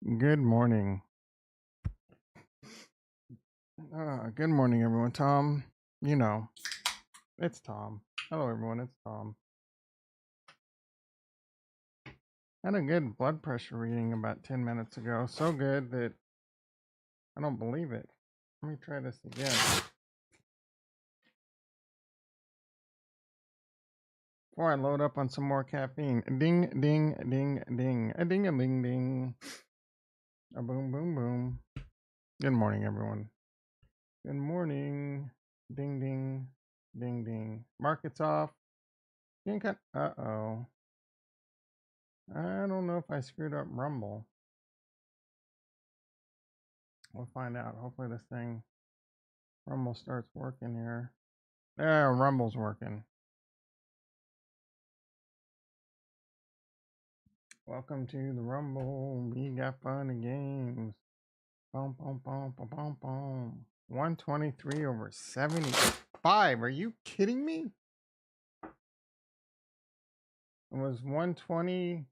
Good morning. Good morning, everyone. Tom, you know, it's Tom. Hello, everyone. It's Tom. Had a good blood pressure reading about 10 minutes ago. So good that I don't believe it. Let me try this again. Before I load up on some more caffeine. Ding, ding, ding, ding. A ding, a ding, ding. A boom, boom, boom. Good morning, everyone. Good morning. Ding, ding, ding, ding. Market's off. Uh oh. I don't know if I screwed up Rumble. We'll find out. Hopefully this thing, Rumble starts working here. Yeah, Rumble's working. Welcome to the Rumble. We got fun and games. Boom, boom, boom, boom, boom, boom. 123 over 75. Are you kidding me? It was 120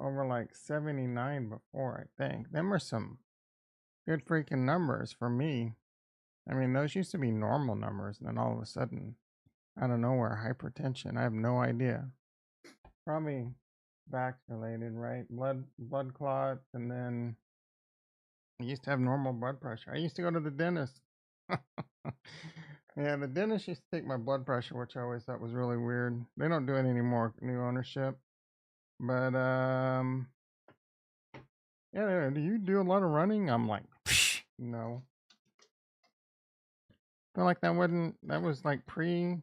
over like 79 before, I think. Them are some good freaking numbers for me. I mean, those used to be normal numbers, and then all of a sudden, out of nowhere, hypertension. I have no idea. Probably back related, right? Blood clots, and then I used to have normal blood pressure. I used to go to the dentist. Yeah, the dentist used to take my blood pressure, which I always thought was really weird. They don't do it anymore, new ownership. But yeah, do you do a lot of running? I'm like, no. Feel like that was like pre-vac.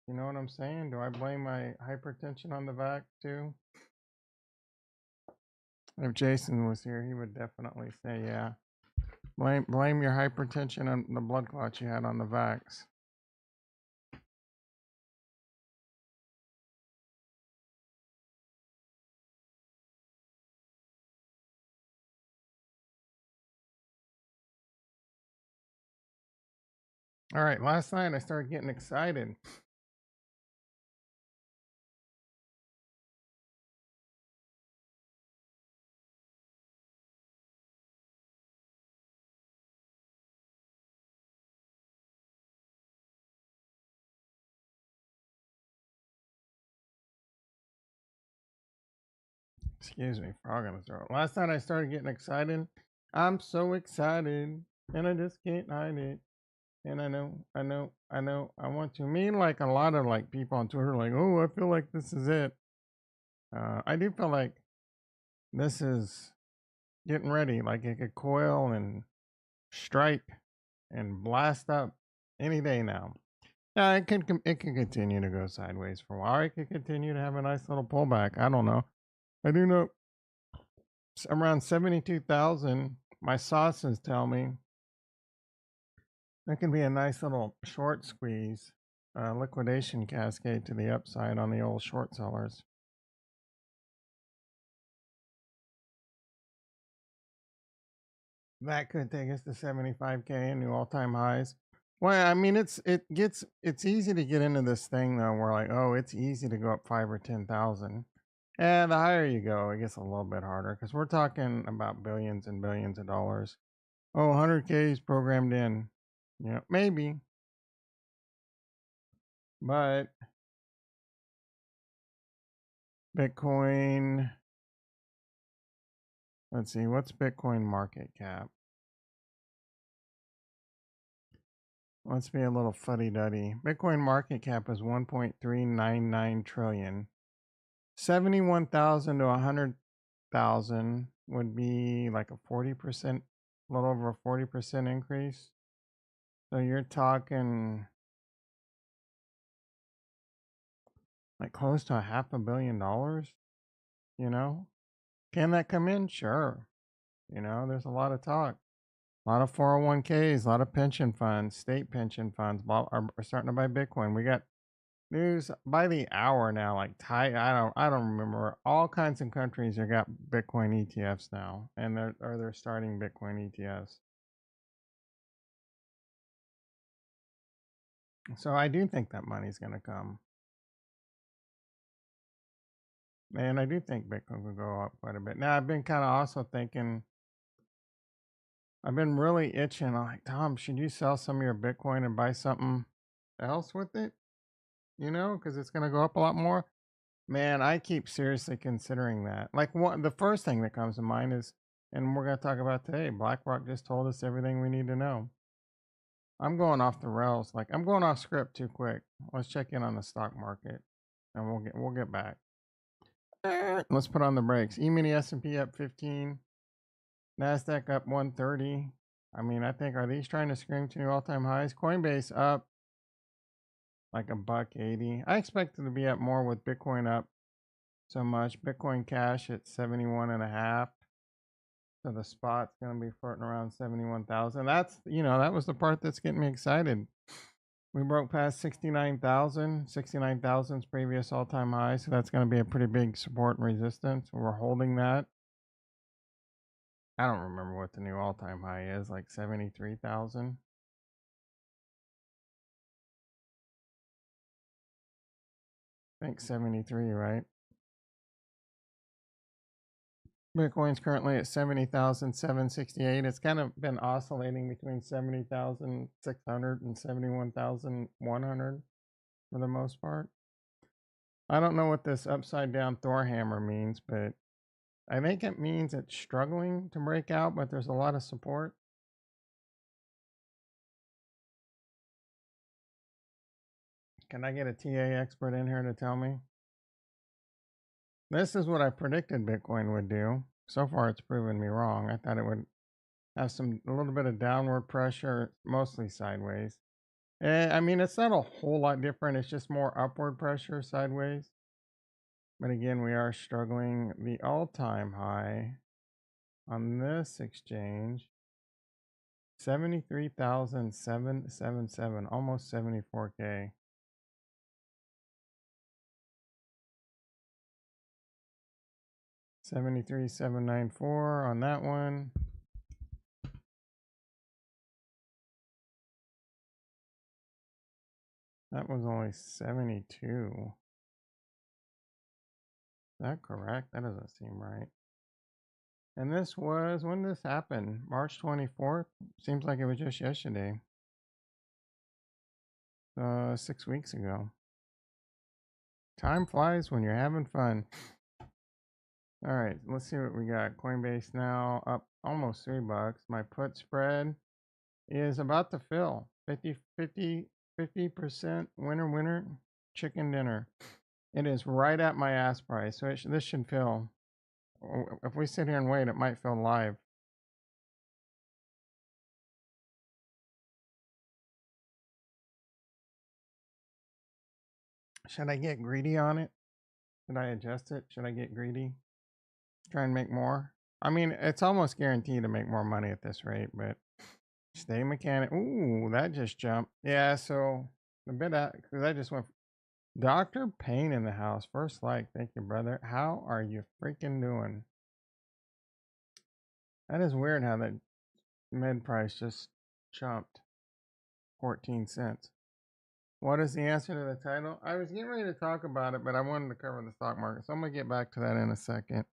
You know what I'm saying? Do I blame my hypertension on the vac too? If Jason was here, he would definitely say, yeah. Blame your hypertension on the blood clots you had on the vax. All right, last night I started getting excited. Excuse me, frog in the throat. Last night I started getting excited. I'm so excited, and I just can't hide it. And I want to. Me, like a lot of like people on Twitter, like, oh, I feel like this is it. I do feel like this is getting ready. Like it could coil and strike and blast up any day now. Yeah, it can continue to go sideways for a while. It could continue to have a nice little pullback. I don't know. I do know around 72,000. My sauces tell me that can be a nice little short squeeze, liquidation cascade to the upside on the old short sellers. That could take us to 75K and new all-time highs. Well, I mean, it's easy to get into this thing though. We're like, oh, it's easy to go up 5 or 10,000. And the higher you go, it gets a little bit harder because we're talking about billions and billions of dollars. Oh, 100K is programmed in. Yeah, maybe. But Bitcoin, let's see, what's Bitcoin market cap? Let's be a little fuddy-duddy. Bitcoin market cap is 1.399 trillion. 71,000 to 100,000 would be like a 40%, a little over a 40% increase. So you're talking like close to $500 million, you know? Can that come in? Sure. You know, there's a lot of talk. A lot of 401ks, a lot of pension funds, state pension funds are starting to buy Bitcoin. We got news by the hour now, like I don't remember. All kinds of countries have got Bitcoin ETFs now, and they're starting Bitcoin ETFs. So I do think that money's going to come. And I do think Bitcoin could go up quite a bit. Now, I've been kind of also thinking, I've been really itching. Like, Tom, should you sell some of your Bitcoin and buy something else with it? You know, because it's going to go up a lot more. Man, I keep seriously considering that. Like, the first thing that comes to mind is, and we're going to talk about today, BlackRock just told us everything we need to know. I'm going off the rails. Like, I'm going off script too quick. Let's check in on the stock market, and we'll get back. Let's put on the brakes. E-mini S&P up 15, Nasdaq up 130. I mean, I think, are these trying to scream to new all-time highs? Coinbase up like a $1.80. I expect it to be up more with Bitcoin up so much. Bitcoin Cash at 71 and a half. So the spot's going to be floating around 71,000. That's, that was the part that's getting me excited. We broke past 69,000. 69,000's previous all-time high. So that's going to be a pretty big support and resistance. We're holding that. I don't remember what the new all-time high is, like 73,000. I think 73, right? Bitcoin's currently at 70,768. It's kind of been oscillating between 70,600 and 71,100 for the most part. I don't know what this upside down Thor hammer means, but I think it means it's struggling to break out, but there's a lot of support. Can I get a TA expert in here to tell me? This is what I predicted Bitcoin would do. So far, it's proven me wrong. I thought it would have a little bit of downward pressure, mostly sideways. I mean, it's not a whole lot different. It's just more upward pressure sideways. But again, we are struggling. The all-time high on this exchange, 73,777, almost 74K. $73,794 on that one. That was only 72. Is that correct? That doesn't seem right. And this was, when did this happen? March 24th? Seems like it was just yesterday. 6 weeks ago. Time flies when you're having fun. All right, let's see what we got. Coinbase now up almost $3. My put spread is about to fill. 50% winner chicken dinner. It is right at my ask price, so this should fill. If we sit here and wait, it might fill live. Should I get greedy on it? Should I adjust it? Should I get greedy? Try and make more? I mean, it's almost guaranteed to make more money at this rate, but stay mechanic. Ooh, that just jumped. Yeah, so a bit out because I just went. Dr. Payne in the house. First like, thank you, brother. How are you freaking doing? That is weird how that mid price just jumped 14 cents. What is the answer to the title? I was getting ready to talk about it, but I wanted to cover the stock market. So I'm going to get back to that in a second.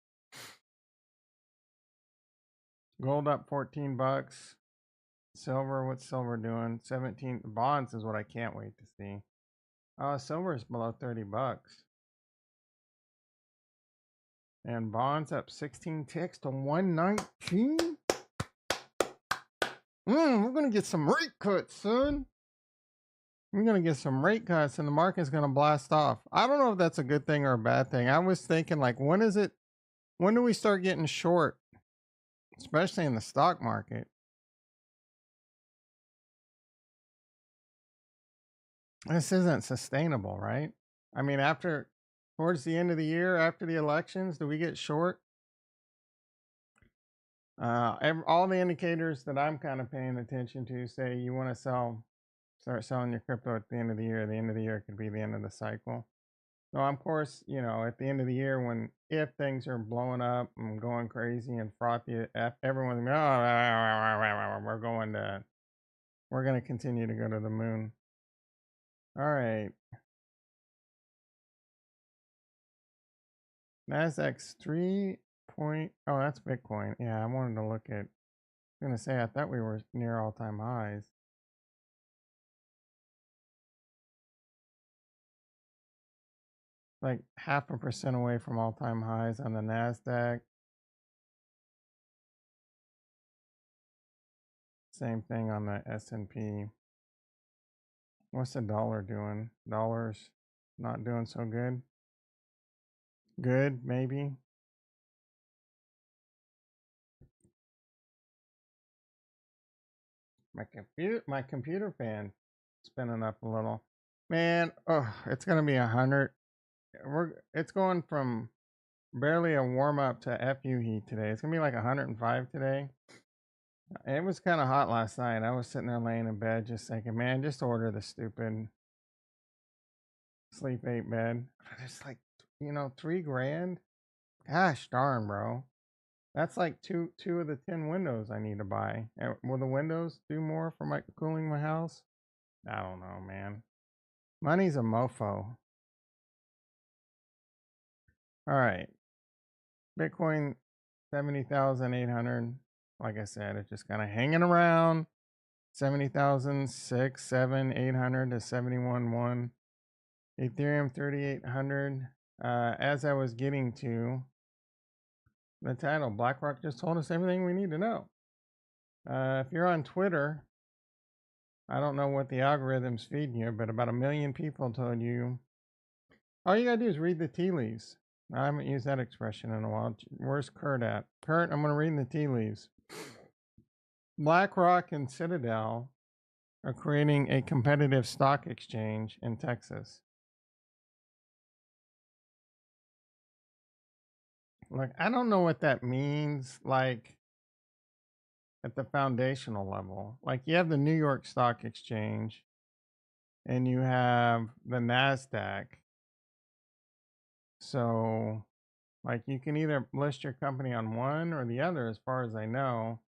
Gold up 14 bucks. Silver, what's silver doing? 17. Bonds is what I can't wait to see. Silver is below 30 bucks. And bonds up 16 ticks to 119. We're going to get some rate cuts, son. We're going to get some rate cuts and the market's going to blast off. I don't know if that's a good thing or a bad thing. I was thinking, like, when do we start getting short? Especially in the stock market. This isn't sustainable, right? I mean, towards the end of the year, after the elections, do we get short? All the indicators that I'm kind of paying attention to say you want to start selling your crypto at the end of the year. The end of the year could be the end of the cycle. So, of course, at the end of the year, if things are blowing up and going crazy and frothy, everyone's we're going to continue to go to the moon. All right. Nasdaq's 3 point. Oh, that's Bitcoin. Yeah, I wanted to look at. I was gonna say I thought we were near all-time highs. Like 0.5% away from all-time highs on the Nasdaq. Same thing on the S&P. What's the dollar doing? Dollar's not doing so good. Good, maybe. My computer fan spinning up a little. Man, oh, it's gonna be 100. It's going from barely a warm up to FU heat today. It's gonna be like 105 today. It was kind of hot last night. I was sitting there laying in bed just thinking, man, just order the stupid sleep 8 bed. It's like, $3 grand. Gosh darn, bro. That's like two of the 10 windows I need to buy. Will the windows do more for my cooling my house? I don't know, man. Money's a mofo. All right. Bitcoin 70,800. Like I said, it's just kind of hanging around 70,000, 6, 7, 800 to 71, 1. Ethereum 3,800. As I was getting to the title, BlackRock just told us everything we need to know. If you're on Twitter, I don't know what the algorithm's feeding you, but about 1 million people told you. All you gotta do is read the tea leaves. I haven't used that expression in a while. Where's Kurt at? Kurt, I'm gonna read the tea leaves. BlackRock and Citadel are creating a competitive stock exchange in Texas. Like, I don't know what that means, like, at the foundational level. Like, you have the New York Stock Exchange and you have the NASDAQ. So, like, you can either list your company on one or the other, as far as I know.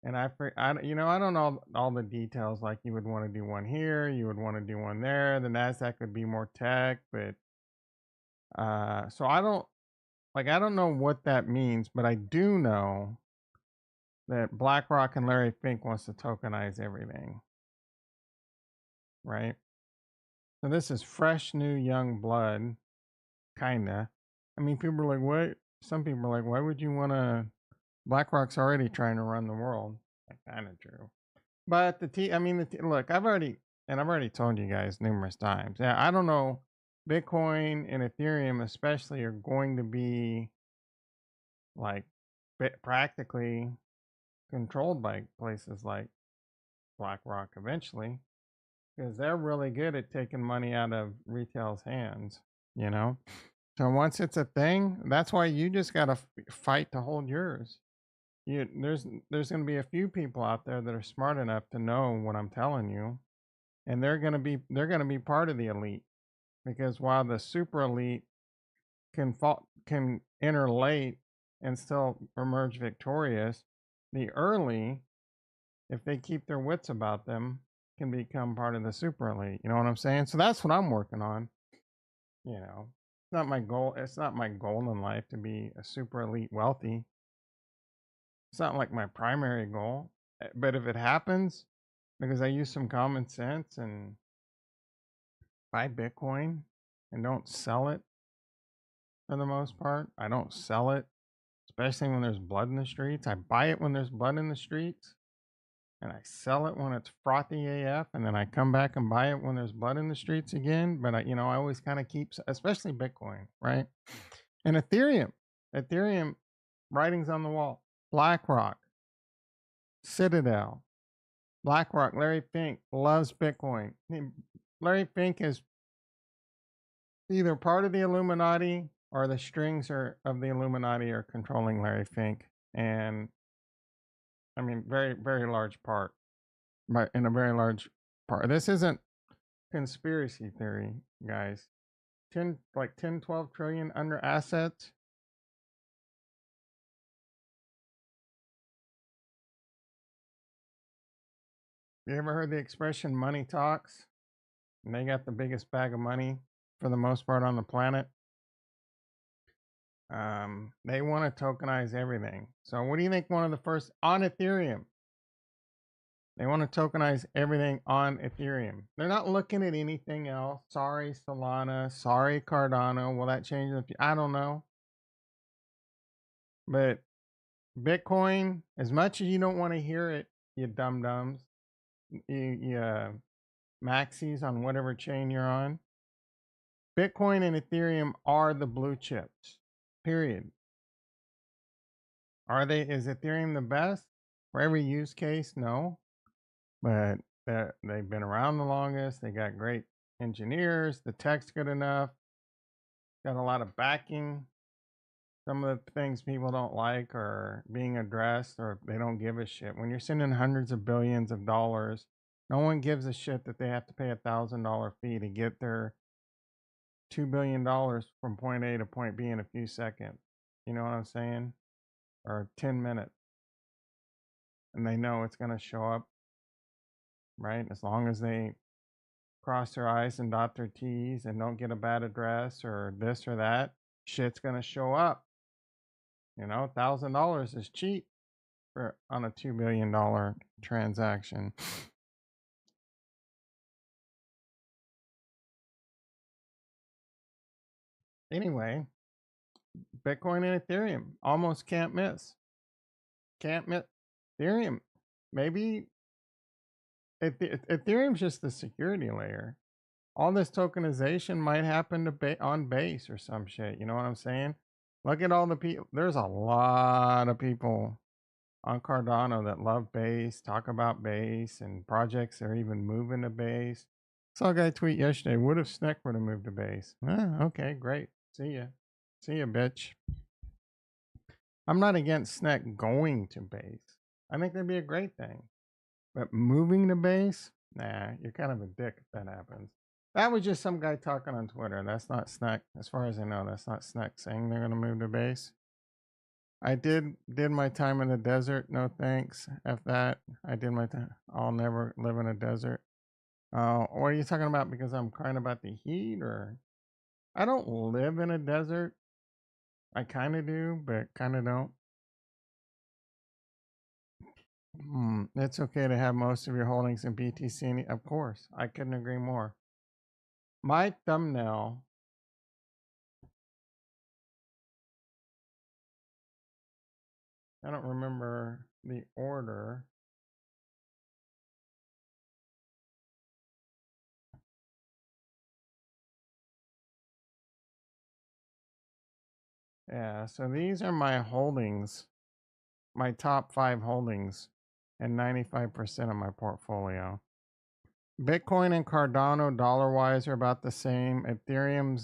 And I don't know all the details. Like, you would want to do one here, you would want to do one there. The NASDAQ would be more tech, but so I don't know what that means, but I do know that BlackRock and Larry Fink wants to tokenize everything, right? So this is fresh, new, young blood, kinda. I mean, people are like, what? Some people are like, why would you want to? BlackRock's already trying to run the world. Kind of true. But look, I've already told you guys numerous times. Yeah, I don't know. Bitcoin and Ethereum, especially, are going to be like practically controlled by places like BlackRock eventually, because they're really good at taking money out of retail's hands, you know? So once it's a thing, that's why you just got to fight to hold yours. There's going to be a few people out there that are smart enough to know what I'm telling you, and they're going to be part of the elite, because while the super elite can enter late and still emerge victorious, the early, if they keep their wits about them, can become part of the super elite. You know what I'm saying? So that's what I'm working on. It's not my goal. It's not my goal in life to be a super elite wealthy. It's not like my primary goal. But if it happens, because I use some common sense and buy Bitcoin and don't sell it for the most part, I don't sell it, especially when there's blood in the streets. I buy it when there's blood in the streets, and I sell it when it's frothy AF, and then I come back and buy it when there's blood in the streets again. But I always kind of keep, especially Bitcoin, right? And Ethereum, writings on the wall. BlackRock, Citadel, BlackRock. Larry Fink loves Bitcoin. Larry Fink is either part of the Illuminati or the strings of the Illuminati are controlling Larry Fink, and I mean, very, very large part, but in a very large part. This isn't conspiracy theory, guys. 10, 12 trillion under assets. You ever heard the expression money talks? And they got the biggest bag of money for the most part on the planet. They want to tokenize everything. So what do you think one of the first on Ethereum? They want to tokenize everything on Ethereum. They're not looking at anything else. Sorry, Solana. Sorry, Cardano. Will that change? I don't know. But Bitcoin, as much as you don't want to hear it, you dum dums, you maxis on whatever chain you're on, Bitcoin and Ethereum are the blue chips. Period. Are they? Is Ethereum the best for every use case? No, but they've been around the longest. They got great engineers. The tech's good enough. Got a lot of backing. Some of the things people don't like are being addressed, or they don't give a shit. When you're sending hundreds of billions of dollars, no one gives a shit that they have to pay $1,000 fee to get their $2 billion from point A to point B in a few seconds. You know what I'm saying? Or 10 minutes. And they know it's going to show up, right? As long as they cross their I's and dot their T's and don't get a bad address or this or that, shit's going to show up. You know, $1,000 is cheap for on a $2 billion transaction. Anyway, Bitcoin and Ethereum almost can't miss. Can't miss. Ethereum, maybe Ethereum's just the security layer. All this tokenization might happen to on base or some shit. You know what I'm saying? Look at all the people. There's a lot of people on Cardano that love base, talk about base, and projects that are even moving to base. Saw a guy tweet yesterday. What if Sneck were to move to base? Okay, great. See ya. See ya, bitch. I'm not against Sneck going to base. I think that'd be a great thing. But moving to base? Nah, you're kind of a dick if that happens. That was just some guy talking on Twitter. That's not Sneck. As far as I know, that's not Sneck saying they're gonna move to base. I did my time in the desert. No thanks. F that. I did my time. I'll never live in a desert. What are you talking about? Because I'm crying about the heat, or I don't live in a desert. I kind of do, but kind of don't. It's okay to have most of your holdings in BTC. Of course, I couldn't agree more. My thumbnail. I don't remember the order. Yeah, so these are my holdings, my top 5 holdings, and 95% of my portfolio. Bitcoin and Cardano dollar wise are about the same. Ethereum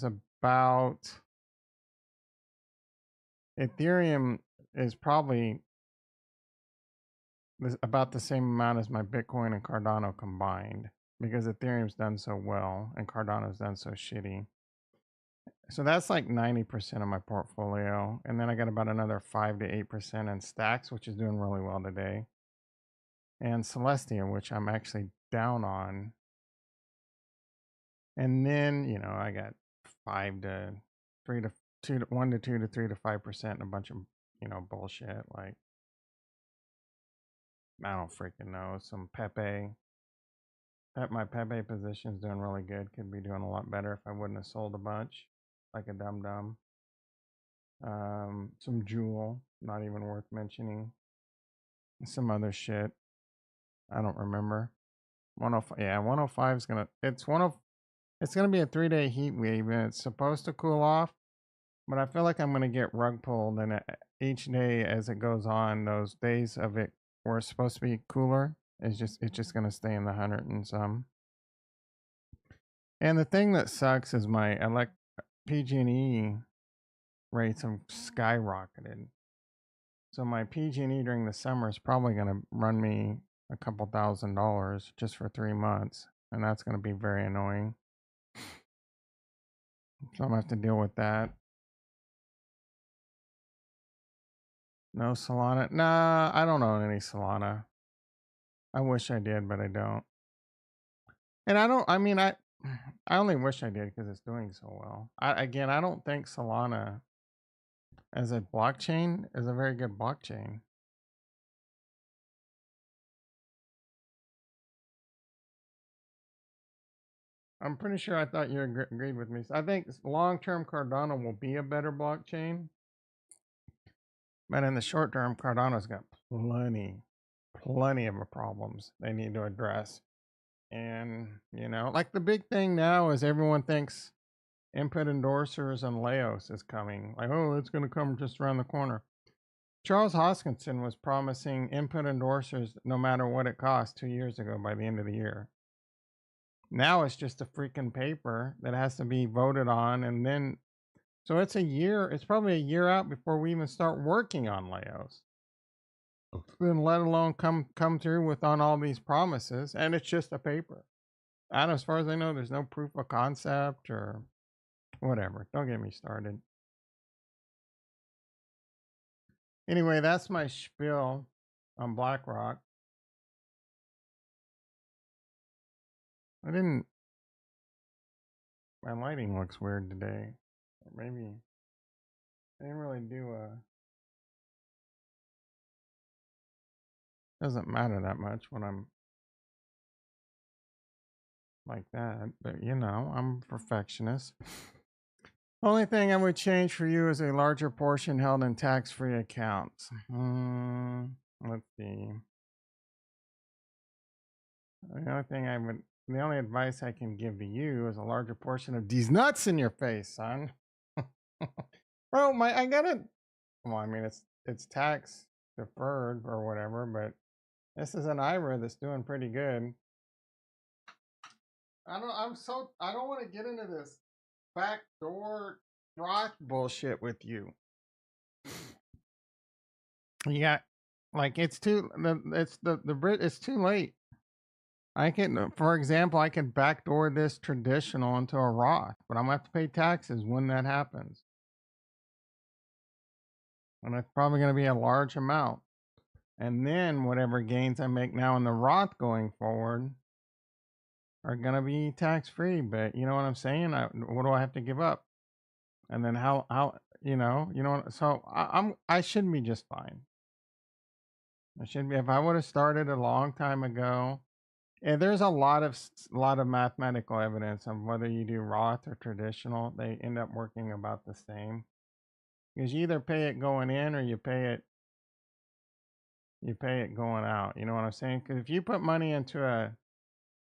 is probably about the same amount as my Bitcoin and Cardano combined, because Ethereum's done so well and Cardano's done so shitty. So that's like 90% of my portfolio. And then I got about another 5 to 8% in Stacks, which is doing really well today. And Celestia, which I'm actually down on. And then, I got 5 to 3 to 2 to 1 to 2 to 3 to 5% and a bunch of, bullshit. Like, I don't freaking know. Some Pepe. My Pepe position's doing really good. Could be doing a lot better if I wouldn't have sold a bunch like a dum dum. Some Jewel, not even worth mentioning. Some other shit. I don't remember. 105. Yeah, 105 is gonna. It's gonna be a 3-day heat wave, and it's supposed to cool off. But I feel like I'm gonna get rug pulled, and each day as it goes on, those days of it where it's supposed to be cooler, it's just gonna stay in the 100 and some. And the thing that sucks is my PG&E rates have skyrocketed. So my PG&E during the summer is probably going to run me a couple $1,000 just for 3 months, and that's going to be very annoying. So I'm going to have to deal with that. No Solana? Nah, I don't own any Solana. I wish I did, but I don't. And I only wish I did because it's doing so well. I don't think Solana as a blockchain is a very good blockchain. I'm pretty sure I thought you agreed with me. So I think long-term Cardano will be a better blockchain, but in the short term, Cardano's got plenty of problems they need to address. And like the big thing now is everyone thinks input endorsers and Laos is coming. Like, oh, it's going to come just around the corner. Charles Hoskinson was promising input endorsers no matter what it costs 2 years ago by the end of the year. Now it's just a freaking paper that has to be voted on, and then so it's a year. It's probably a year out before we even start working on Laos. Then let alone come through with on all these promises, and it's just a paper. And as far as I know, there's no proof of concept or whatever. Don't get me started. Anyway, that's my spiel on Blackrock. I didn't. My lighting looks weird today. Or maybe I didn't really do a. Doesn't matter that much when I'm like that, but I'm a perfectionist. Only thing I would change for you is a larger portion held in tax-free accounts. Let's see. The only advice I can give to you is a larger portion of these nuts in your face, son. Bro, well, I mean, it's tax deferred or whatever, but this is an IRA that's doing pretty good. I don't want to get into this backdoor Roth bullshit with you. You got it's too late. For example, I can backdoor this traditional into a Roth, but I'm gonna have to pay taxes when that happens. And it's probably gonna be a large amount. And then whatever gains I make now in the Roth going forward are gonna be tax free. But you know what I'm saying? What do I have to give up? And then how so I should be just fine. I should be. If I would have started a long time ago, and there's a lot of mathematical evidence of whether you do Roth or traditional, they end up working about the same. Because you either pay it going in or you pay it going out. You know what I'm saying? Because if you put money into a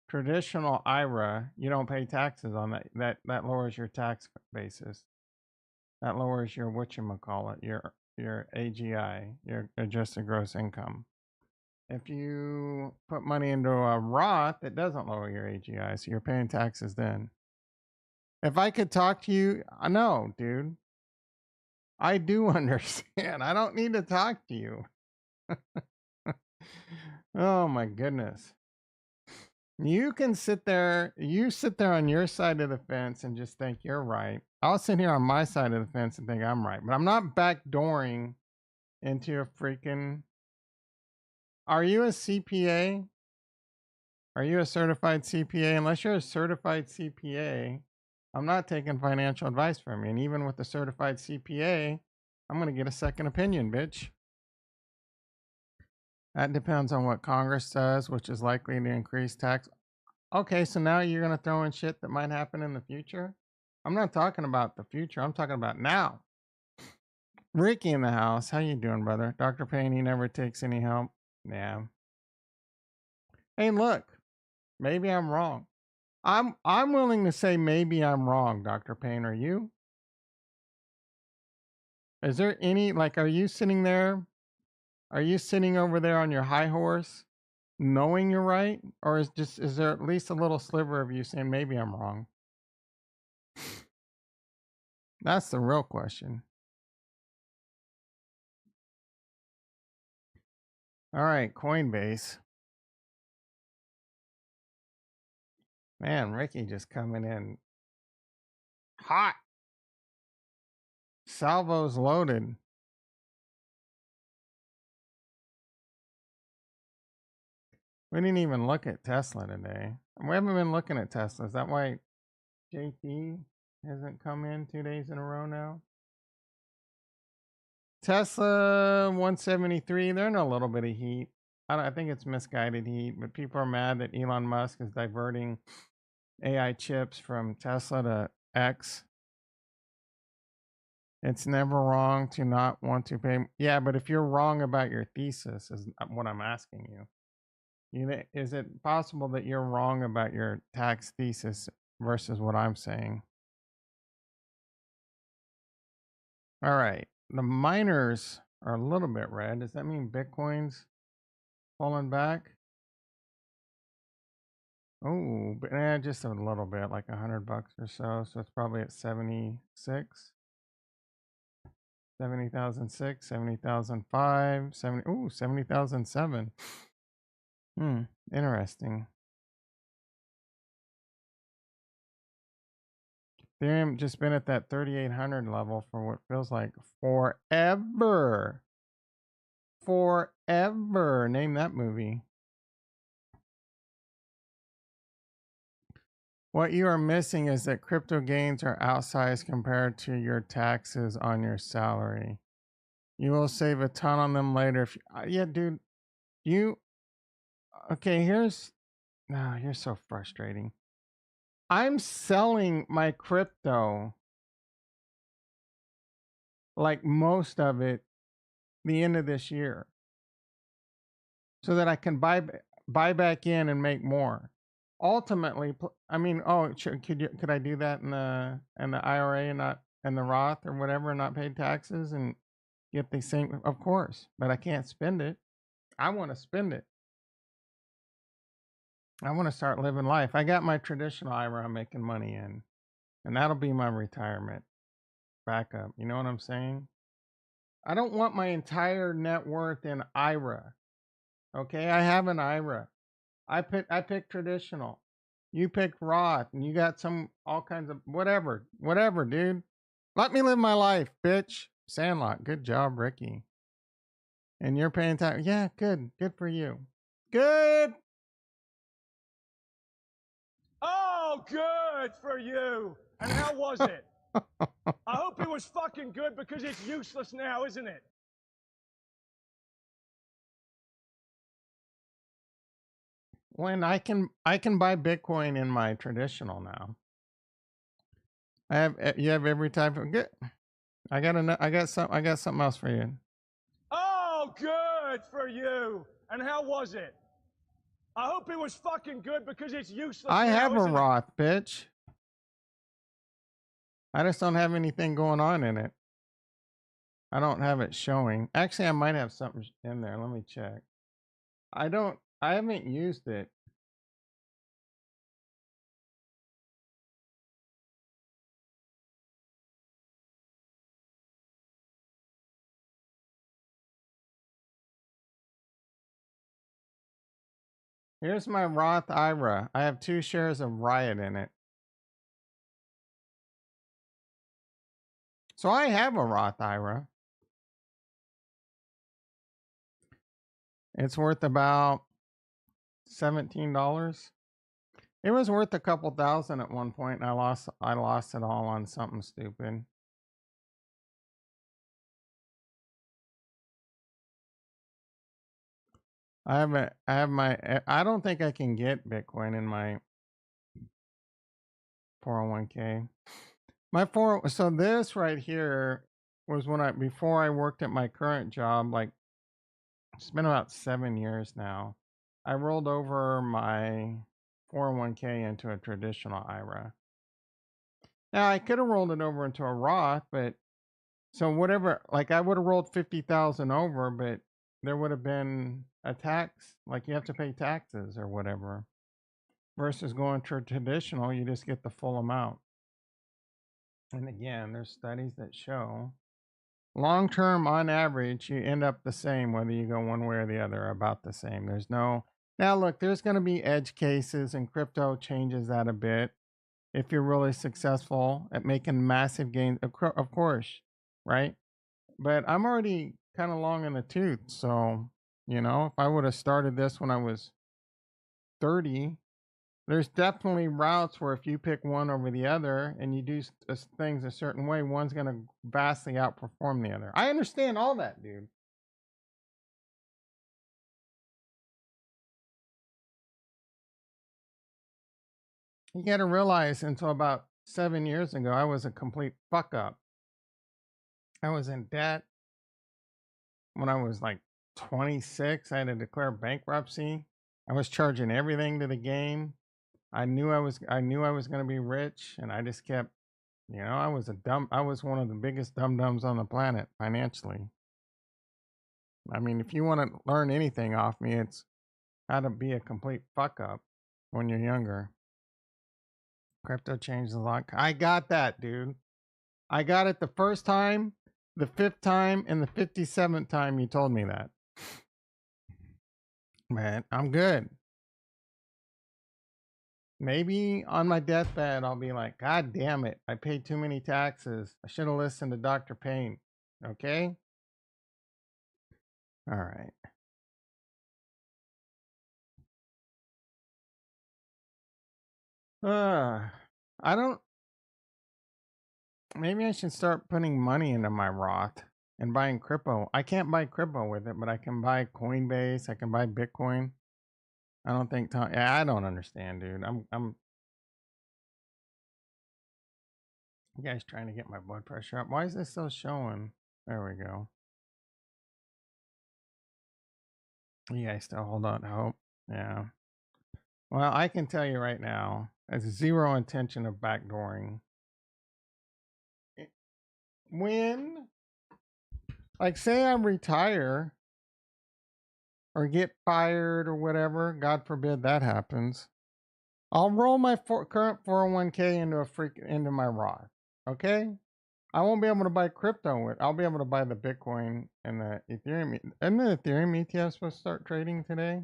traditional IRA, you don't pay taxes on that. That lowers your tax basis. That lowers your whatchamacallit, your AGI, your adjusted gross income. If you put money into a Roth, it doesn't lower your AGI, so you're paying taxes then. If I could talk to you, I know, dude. I do understand. I don't need to talk to you. Oh my goodness. You sit there on your side of the fence and just think you're right. I'll sit here on my side of the fence and think I'm right, but I'm not backdooring into a freaking. Are you a CPA? Are you a certified CPA? Unless you're a certified CPA, I'm not taking financial advice from you. And even with the certified CPA, I'm going to get a second opinion, bitch. That depends on what Congress does, which is likely to increase tax. Okay, so now you're going to throw in shit that might happen in the future? I'm not talking about the future. I'm talking about now. Ricky in the house. How you doing, brother? Dr. Payne, he never takes any help. Yeah. Hey, look. Maybe I'm wrong. I'm willing to say maybe I'm wrong, Dr. Payne. Are you? Is there any are you sitting there? Are you sitting over there on your high horse knowing you're right? Or is there at least a little sliver of you saying maybe I'm wrong? That's the real question. All right, Coinbase. Man, Ricky just coming in hot. Salvo's loaded. We didn't even look at Tesla today. We haven't been looking at Tesla. Is that why JT hasn't come in 2 days in a row now? Tesla 173, they're in a little bit of heat. I think it's misguided heat, but people are mad that Elon Musk is diverting AI chips from Tesla to X. It's never wrong to not want to pay. Yeah, but if you're wrong about your thesis, is what I'm asking you. Is it possible that you're wrong about your tax thesis versus what I'm saying? All right. The miners are a little bit red. Does that mean Bitcoin's pulling back? Oh, but just a little bit, like $100 or so. So it's probably at 76, 70,006, 70,005, 70. Ooh, 70,007. Interesting. Ethereum just been at that 3,800 level for what feels like forever. Forever. Name that movie. What you are missing is that crypto gains are outsized compared to your taxes on your salary. You will save a ton on them later. If yeah, dude, you okay? Here's no, you're so frustrating. I'm selling my crypto, like most of it, the end of this year, so that I can buy back in and make more. Ultimately, I mean, oh, could I do that in the IRA and not and the Roth or whatever, and not pay taxes and get the same? Of course, but I can't spend it. I want to spend it. I want to start living life. I got my traditional IRA I'm making money in, and that'll be my retirement backup. You know what I'm saying? I don't want my entire net worth in IRA. Okay, I have an IRA. I pick traditional. You picked Roth, and you got some all kinds of whatever, dude. Let me live my life, bitch. Sandlot, good job, Ricky. And you're paying tax. Yeah, good for you. Good. Oh, good for you. And how was it? I hope it was fucking good because it's useless now, isn't it? When I can buy Bitcoin in my traditional now. You have every type of good. I got something else for you. Oh, good for you. And how was it? I hope it was fucking good because it's useless I now, have a isn't it? Roth, bitch. I just don't have anything going on in it. I don't have it showing. Actually, I might have something in there. Let me check. I haven't used it. Here's my Roth IRA. I have 2 shares of Riot in it. So I have a Roth IRA. It's worth about $17. It was worth a couple thousand at one point, and I lost it all on something stupid. I don't think I can get Bitcoin in my 401k. So this right here was before I worked at my current job, like it's been about 7 years now. I rolled over my 401k into a traditional IRA. Now I could have rolled it over into a Roth, but so whatever, like I would have rolled 50,000 over, but there would have been a tax, like you have to pay taxes or whatever. Versus going to traditional, you just get the full amount. And again, there's studies that show long term, on average, you end up the same whether you go one way or the other, about the same. There's no now. Look, there's going to be edge cases, and crypto changes that a bit. If you're really successful at making massive gains, of course, right? But I'm already kind of long in the tooth, so if I would have started this when I was 30, There's definitely routes where if you pick one over the other and you do things a certain way, one's going to vastly outperform the other. I understand all that, dude. You got to realize until about 7 years ago, I was a complete fuck up. I was in debt when I was like 26. I had to declare bankruptcy. I was charging everything to the game. I knew I was going to be rich, and I just kept, I was one of the biggest dum dums on the planet financially. I mean, if you want to learn anything off me, it's how to be a complete fuck up when you're younger. Crypto changed a lot. I got that, dude. I got it the first time, the 5th time, and the 57th time you told me that. Man, I'm good. Maybe on my deathbed, I'll be like, God damn it. I paid too many taxes. I should have listened to Dr. Payne. Okay? All right. I don't. Maybe I should start putting money into my Roth and buying crypto. I can't buy crypto with it, but I can buy Coinbase. I can buy Bitcoin. I don't think. Yeah, I don't understand, dude. I'm. You guys trying to get my blood pressure up? Why is this still showing? There we go. You guys still hold on to hope. Yeah. Well, I can tell you right now, there's zero intention of backdooring. When, like, say I retire or get fired or whatever, God forbid that happens, I'll roll my current 401k into my Roth. Okay? I won't be able to buy crypto with. I'll be able to buy the Bitcoin and the Ethereum. Isn't the Ethereum ETF supposed to start trading today?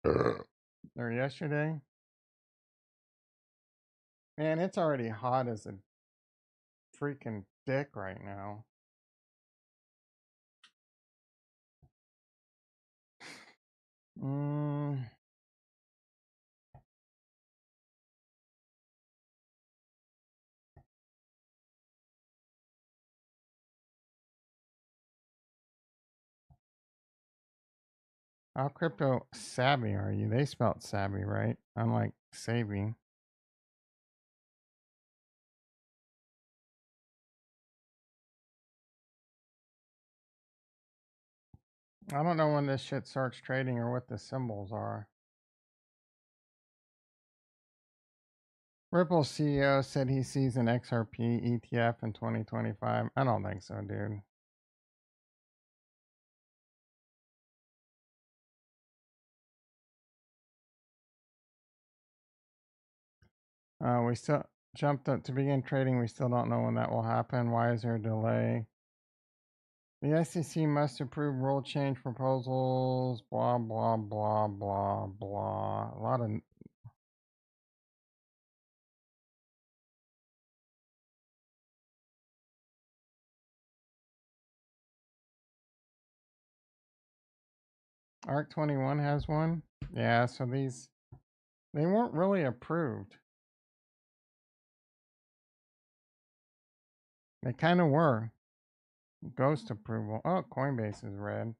Or yesterday? Man, it's already hot as a freaking dick right now. How crypto savvy are you? They spelled savvy, right? Unlike savvy. I don't know when this shit starts trading or what the symbols are. Ripple CEO said he sees an XRP ETF in 2025. I don't think so, dude. We still jumped up to begin trading. We still don't know when that will happen. Why is there a delay? The SEC must approve rule change proposals. Blah, blah, blah, blah, blah. A lot of. ARC 21 has one. Yeah, so these. They weren't really approved. They kind of were. Ghost approval. Oh, Coinbase is red.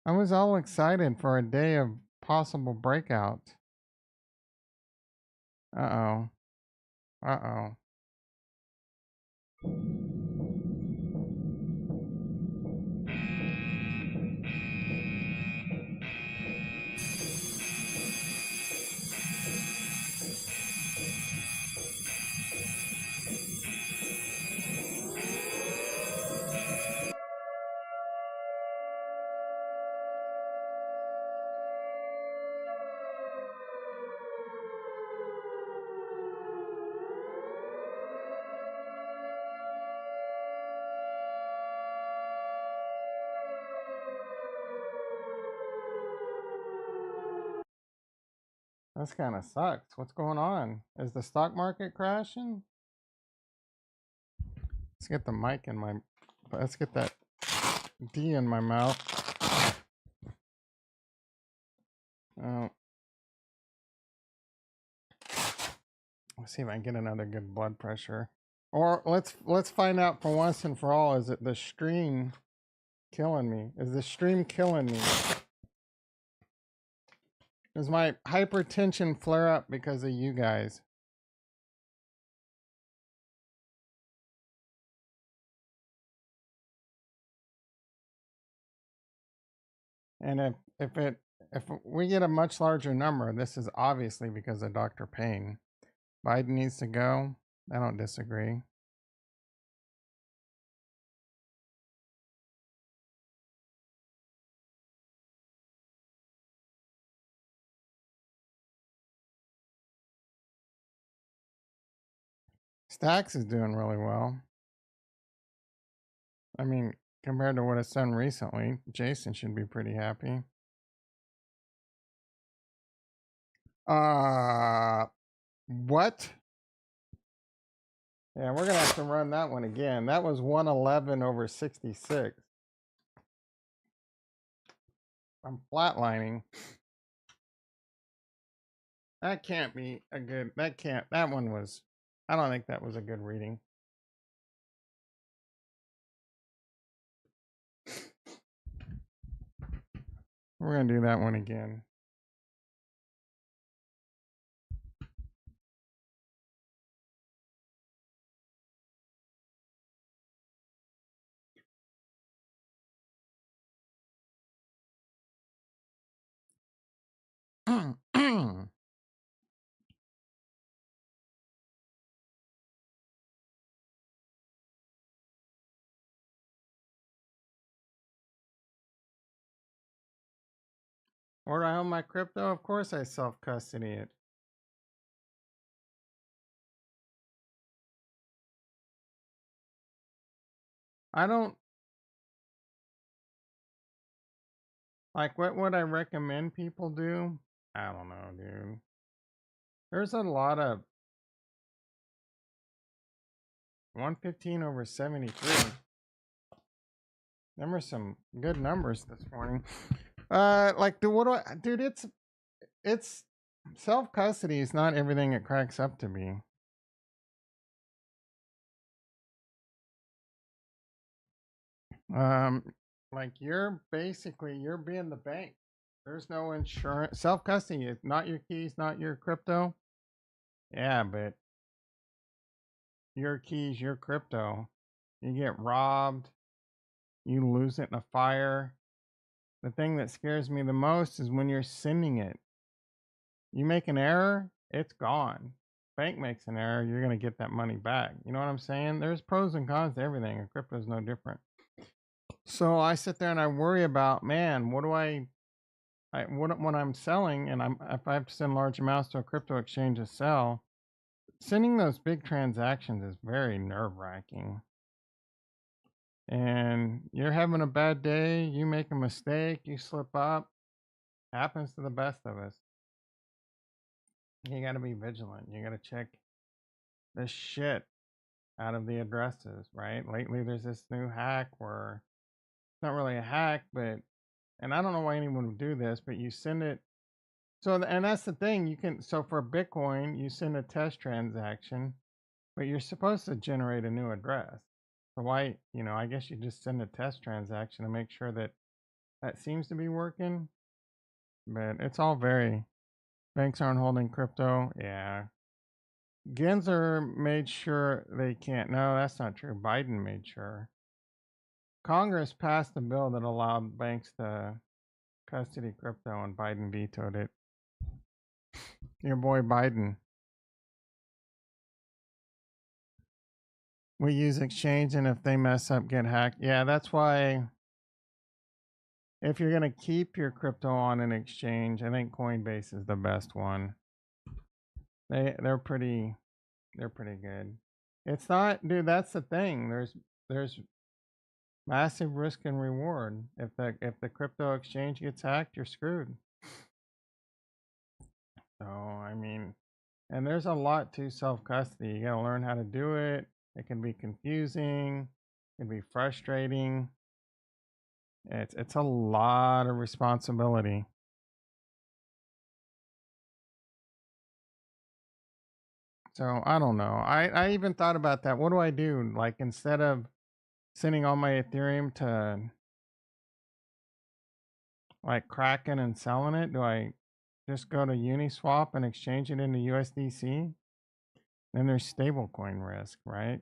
I was all excited for a day of possible breakout. Uh-oh. Uh-oh. This kind of sucks. What's going on? Is the stock market crashing? Let's get the mic in my. Let's get that D in my mouth. Oh, let's see if I can get another good blood pressure. Or let's find out for once and for all, is it the stream killing me? Is the stream killing me? Does my hypertension flare up because of you guys? And if we get a much larger number, this is obviously because of Dr. Payne. Biden needs to go. I don't disagree. Stacks is doing really well. I mean, compared to what it's done recently, Jason should be pretty happy. What? Yeah, we're gonna have to run that one again. That was 111 over 66. I'm flatlining. That can't be a good. That one was. I don't think that was a good reading. We're gonna do that one again. Where do I own my crypto? Of course I self custody it. I don't like what would I recommend people do? I don't know, dude. There's a lot of 115 over 73. Them are some good numbers this morning. Like, dude? It's self custody is not everything it cracks up to be. Um, like you're being the bank. There's no insurance. Self custody is not your keys, not your crypto. Yeah, but your keys, your crypto. You get robbed, you lose it in a fire. The thing that scares me the most is when you're sending it. You make an error, it's gone. Bank makes an error, you're going to get that money back. You know what I'm saying? There's pros and cons to everything, and crypto is no different. So I sit there and I worry about, man, what do when I'm selling and if I have to send large amounts to a crypto exchange to sell, sending those big transactions is very nerve wracking. And you're having a bad day, you make a mistake, you slip up, happens to the best of us. You got to be vigilant. You got to check the shit out of the addresses, right? Lately, there's this new hack where it's not really a hack, but, and I don't know why anyone would do this, but you send it. So, and that's the thing. So for Bitcoin, you send a test transaction, but you're supposed to generate a new address. So why, I guess you just send a test transaction to make sure that that seems to be working. But it's all banks aren't holding crypto. Yeah. Gensler made sure they can't. No, that's not true. Biden made sure. Congress passed a bill that allowed banks to custody crypto, and Biden vetoed it. Your boy Biden. We use exchange, and if they mess up, get hacked. Yeah, that's why. If you're gonna keep your crypto on an exchange, I think Coinbase is the best one. They're pretty good. It's not, dude. That's the thing. There's massive risk and reward. If the crypto exchange gets hacked, you're screwed. So I mean, and there's a lot to self custody. You gotta learn how to do it. It can be confusing. It can be frustrating. It's a lot of responsibility. So I don't know. I even thought about that. What do I do? Like instead of sending all my Ethereum to like Kraken and selling it, do I just go to Uniswap and exchange it into USDC? Then there's stablecoin risk, right?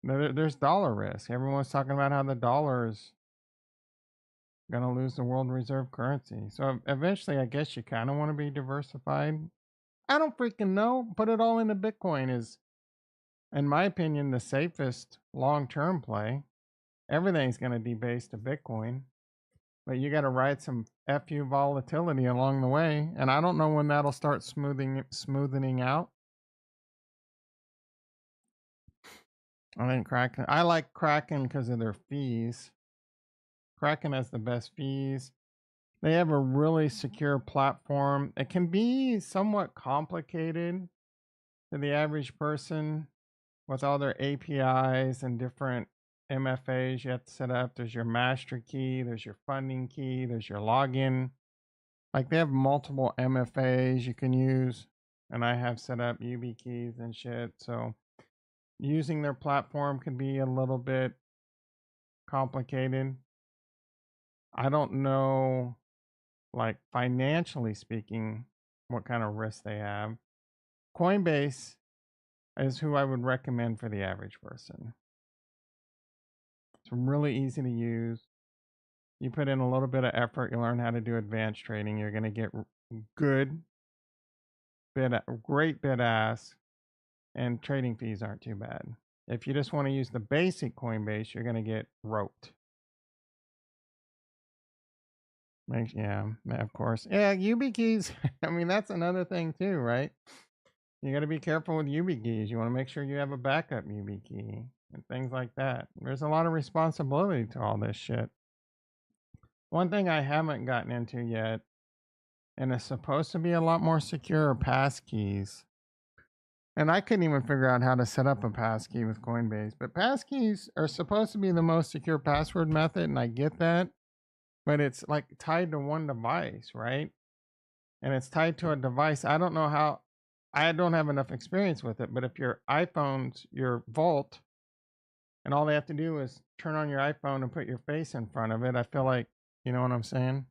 There's dollar risk. Everyone's talking about how the dollar is going to lose the world reserve currency. So eventually, I guess you kind of want to be diversified. I don't freaking know. Put it all into Bitcoin is, in my opinion, the safest long term play. Everything's going to debase to Bitcoin, but you got to ride some FU volatility along the way. And I don't know when that'll start smoothening out. I think Kraken. I like Kraken because of their fees. Kraken has the best fees. They have a really secure platform. It can be somewhat complicated to the average person with all their APIs and different MFAs you have to set up. There's your master key, there's your funding key, there's your login. Like they have multiple MFAs you can use, and I have set up YubiKeys and shit. So using their platform can be a little bit complicated. I don't know, like financially speaking, what kind of risk they have. Coinbase is who I would recommend for the average person. It's really easy to use. You put in a little bit of effort, you learn how to do advanced trading. You're going to get good great bid ask, and trading fees aren't too bad. If you just want to use the basic Coinbase, you're going to get roped. Yeah, of course. Yeah, YubiKeys. I mean, that's another thing too, right? You got to be careful with YubiKeys. You want to make sure you have a backup YubiKey and things like that. There's a lot of responsibility to all this shit. One thing I haven't gotten into yet, and it's supposed to be a lot more secure, are passkeys. And I couldn't even figure out how to set up a passkey with Coinbase. But passkeys are supposed to be the most secure password method, and I get that. But it's like tied to one device, right? And it's tied to a device. I don't know how, I don't have enough experience with it. But if your iPhone's your vault, and all they have to do is turn on your iPhone and put your face in front of it, I feel like, you know what I'm saying?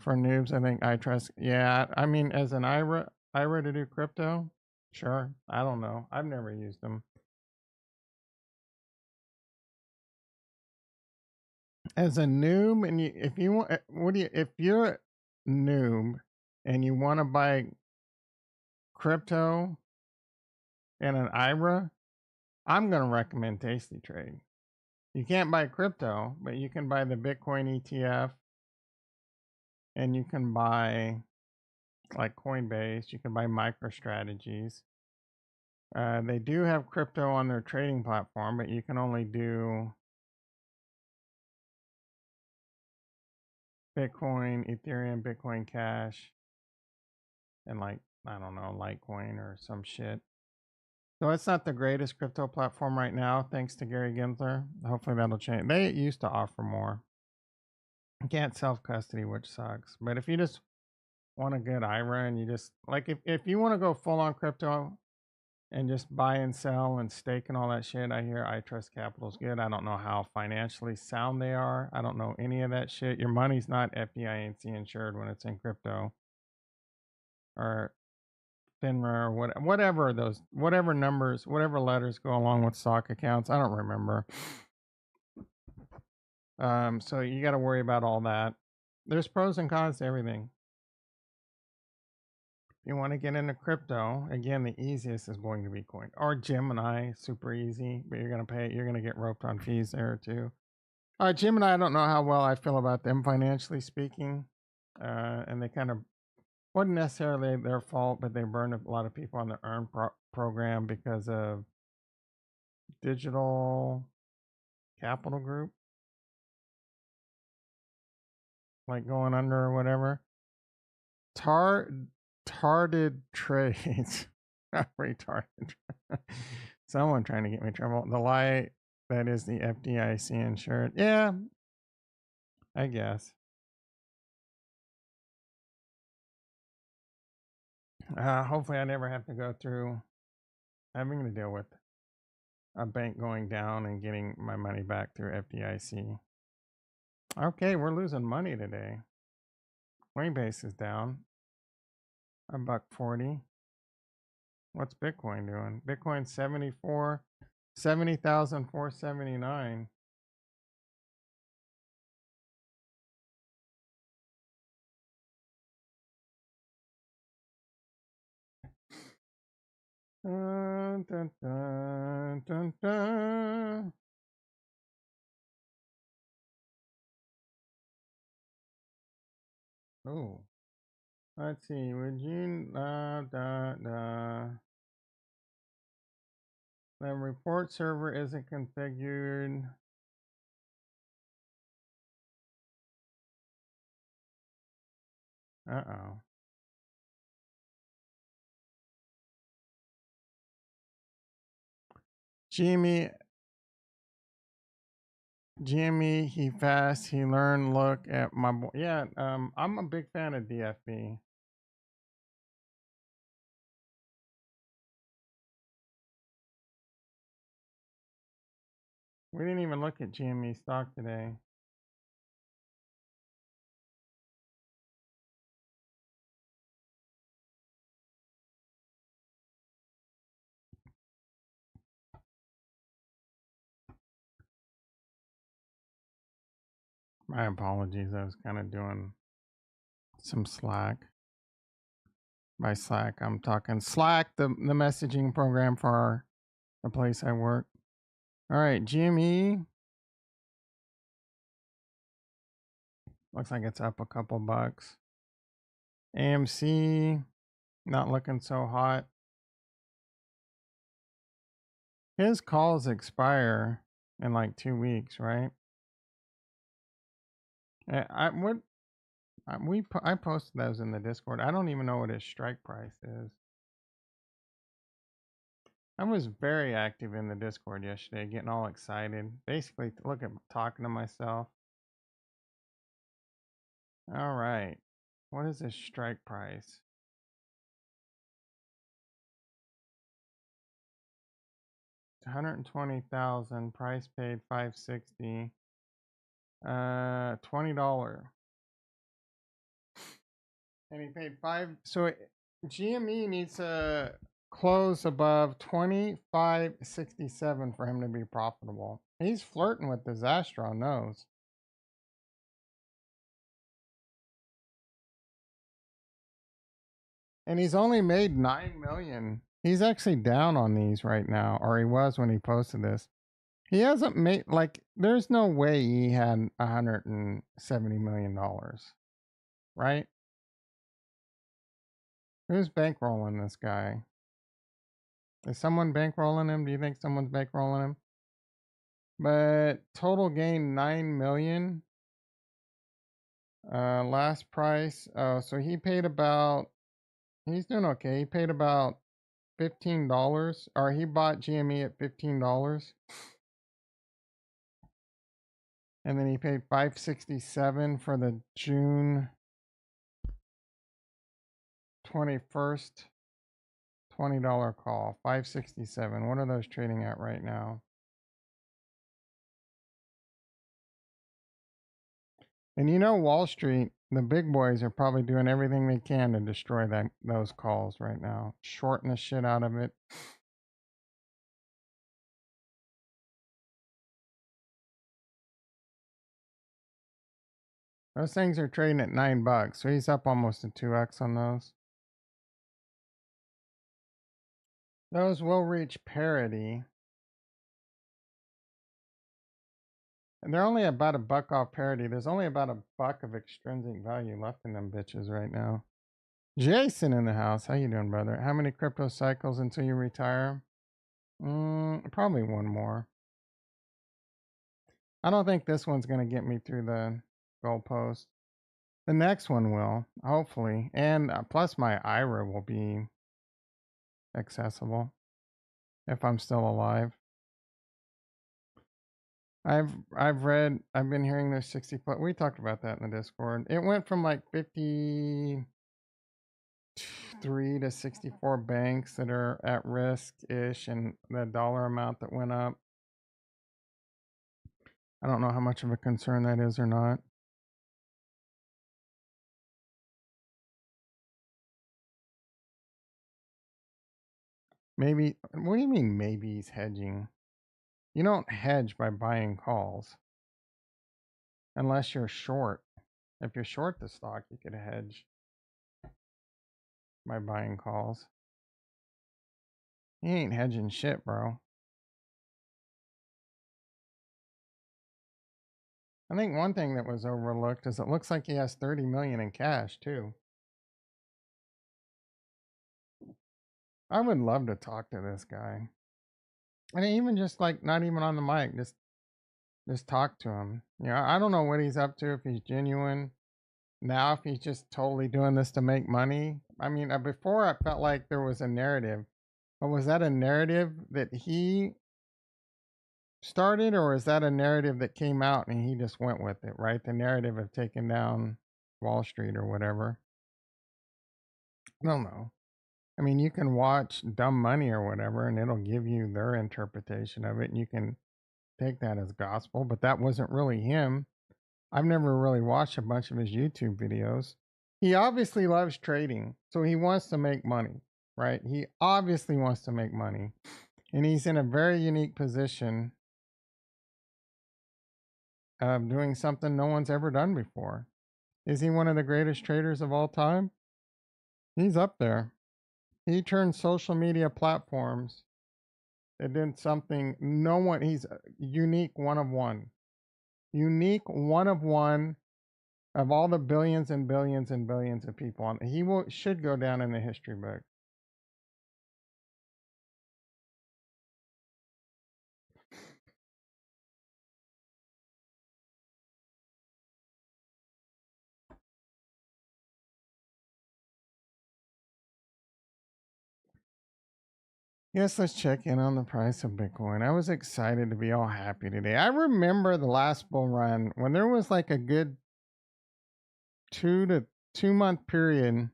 For noobs, I think I trust. Yeah, I mean, as an IRA to do crypto, sure. I don't know. I've never used them. As a noob, and if you want, if you're a noob and you want to buy crypto and an IRA, I'm gonna recommend Tasty Trade. You can't buy crypto, but you can buy the Bitcoin ETF, and you can buy like Coinbase. You can buy MicroStrategies. They do have crypto on their trading platform, but you can only do Bitcoin, Ethereum, Bitcoin Cash, and like, I don't know, Litecoin or some shit. So it's not the greatest crypto platform right now, thanks to Gary Gensler. Hopefully that'll change. They used to offer more. You can't self custody, which sucks. But if you just want a good IRA and you just like, if you want to go full on crypto and just buy and sell and stake and all that shit, I hear I Trust Capital's good. I don't know how financially sound they are. I don't know any of that shit. Your money's not FDIC insured when it's in crypto, or FINRA, or whatever numbers, whatever letters go along with stock accounts. I don't remember. So you got to worry about all that. There's pros and cons to everything. If you want to get into crypto, again, the easiest is going to be Coin or Gemini. Super easy, but you're going to get roped on fees there too. Gemini, I don't know how well I feel about them financially speaking. And they kind of wasn't necessarily their fault, but they burned a lot of people on the Earn program because of Digital Capital Group, like going under or whatever. Tarded trades. Not retarded. Someone trying to get me in trouble. that is the FDIC insured. Yeah, I guess. Hopefully, I never have to go through having to deal with a bank going down and getting my money back through FDIC. Okay, we're losing money today. Coinbase is down $1.40. What's Bitcoin doing? Bitcoin 70,479. Dun, dun, dun, dun, dun. Oh, let's see. Would you the report server isn't configured? Uh-oh. Jimmy, he fast, he learned. Look at my boy. Yeah, I'm a big fan of DFB. We didn't even look at GME stock today. My apologies. I was kind of doing some Slack. By Slack, I'm talking Slack, the messaging program for the place I work. All right, GME. Looks like it's up a couple bucks. AMC, not looking so hot. His calls expire in like 2 weeks, right? I posted those in the Discord. I don't even know what his strike price is. I was very active in the Discord yesterday, getting all excited. Basically, look at talking to myself. All right, what is his strike price? $120,000. Price paid $560. $20. And he paid so GME needs to close above 25.67 for him to be profitable. He's flirting with disaster on those. And he's only made 9 million. He's actually down on these right now, or he was when he posted this. He hasn't made, like, there's no way he had $170 million, right? Who's bankrolling this guy? Is someone bankrolling him? Do you think someone's bankrolling him? But total gain 9 million. Last price. Oh, so he paid about, he's doing okay. He paid about $15, or he bought GME at $15. And then he paid $567 for the June 21st $20 call. $567. What are those trading at right now? And you know, Wall Street, the big boys are probably doing everything they can to destroy those calls right now. Shorting the shit out of it. Those things are trading at $9, so he's up almost a 2x on those. Those will reach parity. And they're only about a buck off parity. There's only about a buck of extrinsic value left in them bitches right now. Jason in the house. How you doing, brother? How many crypto cycles until you retire? Probably one more. I don't think this one's going to get me through the goalpost. The next one will, hopefully. And plus my IRA will be accessible if I'm still alive. I've been hearing there's 60 plus. We talked about that in the Discord. It went from like 53 to 64 banks that are at risk ish, and the dollar amount that went up. I don't know how much of a concern that is or not. Maybe, what do you mean maybe he's hedging? You don't hedge by buying calls unless you're short. If you're short the stock, you could hedge by buying calls. He ain't hedging shit, bro. I think one thing that was overlooked is it looks like he has 30 million in cash too. I would love to talk to this guy. And even just like not even on the mic, just talk to him. You know, I don't know what he's up to, if he's genuine. Now if he's just totally doing this to make money. I mean, before I felt like there was a narrative. But was that a narrative that he started, or is that a narrative that came out and he just went with it, right? The narrative of taking down Wall Street or whatever. I don't know. I mean, you can watch Dumb Money or whatever, and it'll give you their interpretation of it, and you can take that as gospel, but that wasn't really him. I've never really watched a bunch of his YouTube videos. He obviously loves trading, so he wants to make money, right? He obviously wants to make money, and he's in a very unique position of doing something no one's ever done before. Is he one of the greatest traders of all time? He's up there. He turned social media platforms that did something no one, he's unique, one of one. Unique, one of one of all the billions and billions and billions of people on. Should go down in the history book. Yes, let's check in on the price of Bitcoin. I was excited to be all happy today. I remember the last bull run when there was like a good 2 month period,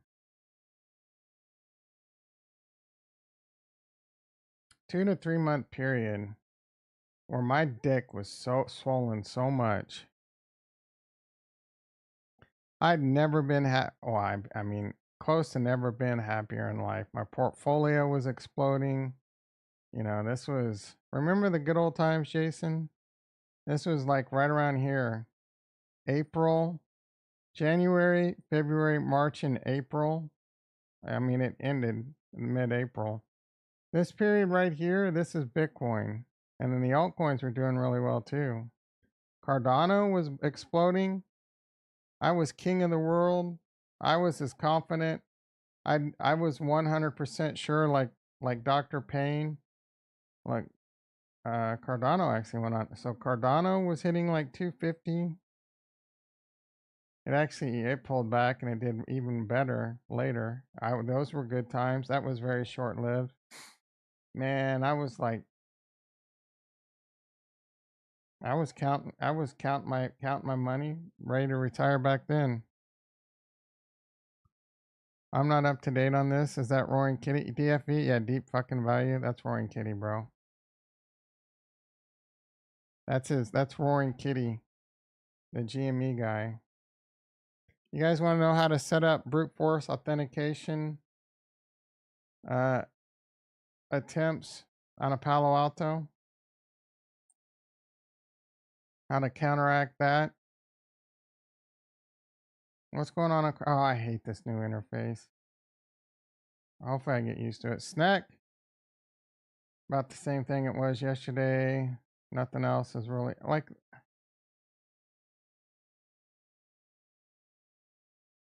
2 to 3 month period where my dick was so swollen so much. I'd never been I mean, close to never been happier in life. My portfolio was exploding. You know, this was, remember the good old times, Jason? This was like right around here. April, January, February, March, and April. I mean, it ended in mid-April. This period right here, this is Bitcoin. And then the altcoins were doing really well too. Cardano was exploding. I was king of the world. I was as confident. I was 100% sure, like Dr. Payne, like Cardano actually went on. So Cardano was hitting like 250. It pulled back and it did even better later. Those were good times. That was very short lived. Man, I was counting my money, ready to retire back then. I'm not up to date on this. Is that Roaring Kitty? DFV? Yeah, deep fucking value. That's Roaring Kitty, bro. That's Roaring Kitty, the GME guy. You guys want to know how to set up brute force authentication uh, attempts on a Palo Alto? How to counteract that? What's going on? Oh, I hate this new interface. Hopefully I get used to it. Snack, about the same thing it was yesterday. Nothing else is really like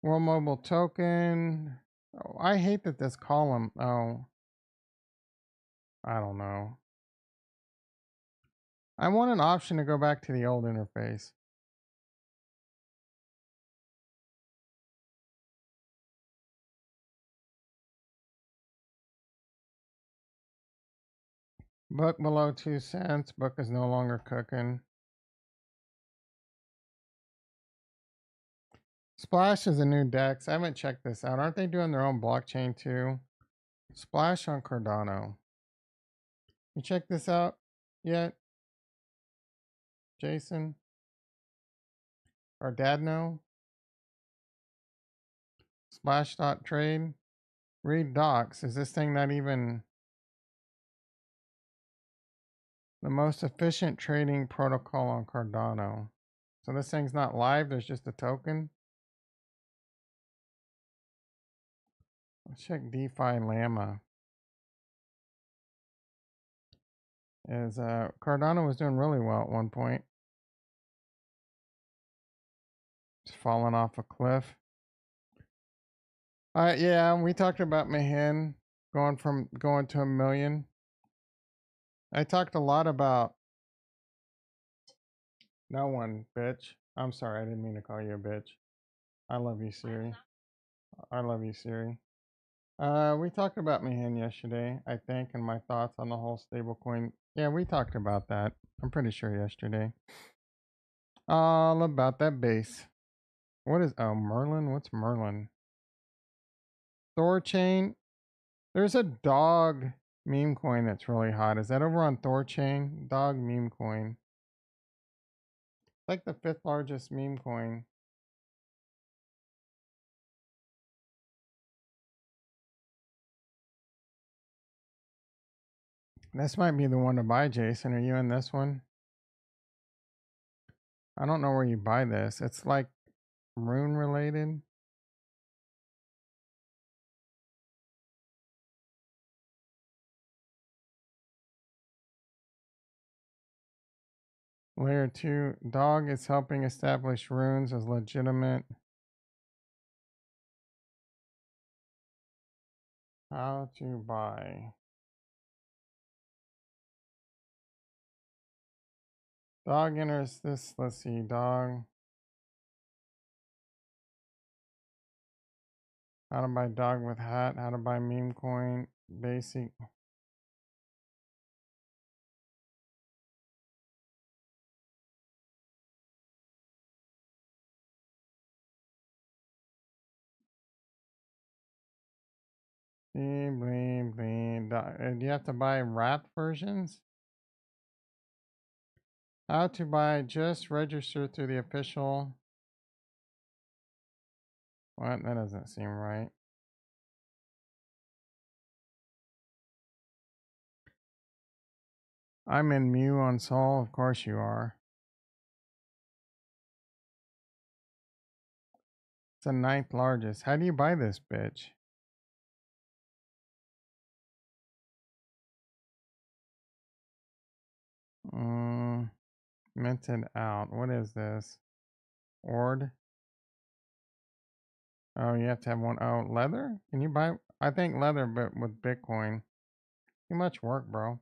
World Mobile Token. Oh, I hate that this column. Oh, I don't know. I want an option to go back to the old interface. Book below 2 cents. Book is no longer cooking. Splash is a new DEX. I haven't checked this out. Aren't they doing their own blockchain too? Splash on Cardano. You check this out yet, Jason? Or Dad know? Splash.trade. Read docs. Is this thing not even the most efficient trading protocol on Cardano? So this thing's not live, there's just a token. Let's check DeFi Llama. Cardano was doing really well at one point. It's falling off a cliff. Yeah, we talked about Mahin going to 1 million. I talked a lot about no one, bitch. I'm sorry, I didn't mean to call you a bitch. I love you, Siri. I love you, Siri. We talked about Mahin yesterday, I think, and my thoughts on the whole stablecoin. Yeah, we talked about that. I'm pretty sure yesterday. All about that base. What is Merlin? What's Merlin? Thorchain. There's a dog meme coin that's really hot. Is that over on Thorchain? Dog meme coin. It's like the 5th largest meme coin. This might be the one to buy, Jason. Are you in this one? I don't know where you buy this. It's like rune related. Layer 2. Dog is helping establish runes as legitimate. How to buy. Dog enters this. Let's see. Dog. How to buy dog with hat. How to buy meme coin. Basic. Bling, bling. Do you have to buy wrapped versions? How to buy, just register through the official. What? That doesn't seem right. I'm in Mew on Sol. Of course you are. It's the 9th largest. How do you buy this bitch? Minted out. What is this? Ord? Oh, you have to have one. Oh, leather? Can you buy? I think leather, but with Bitcoin. Too much work, bro.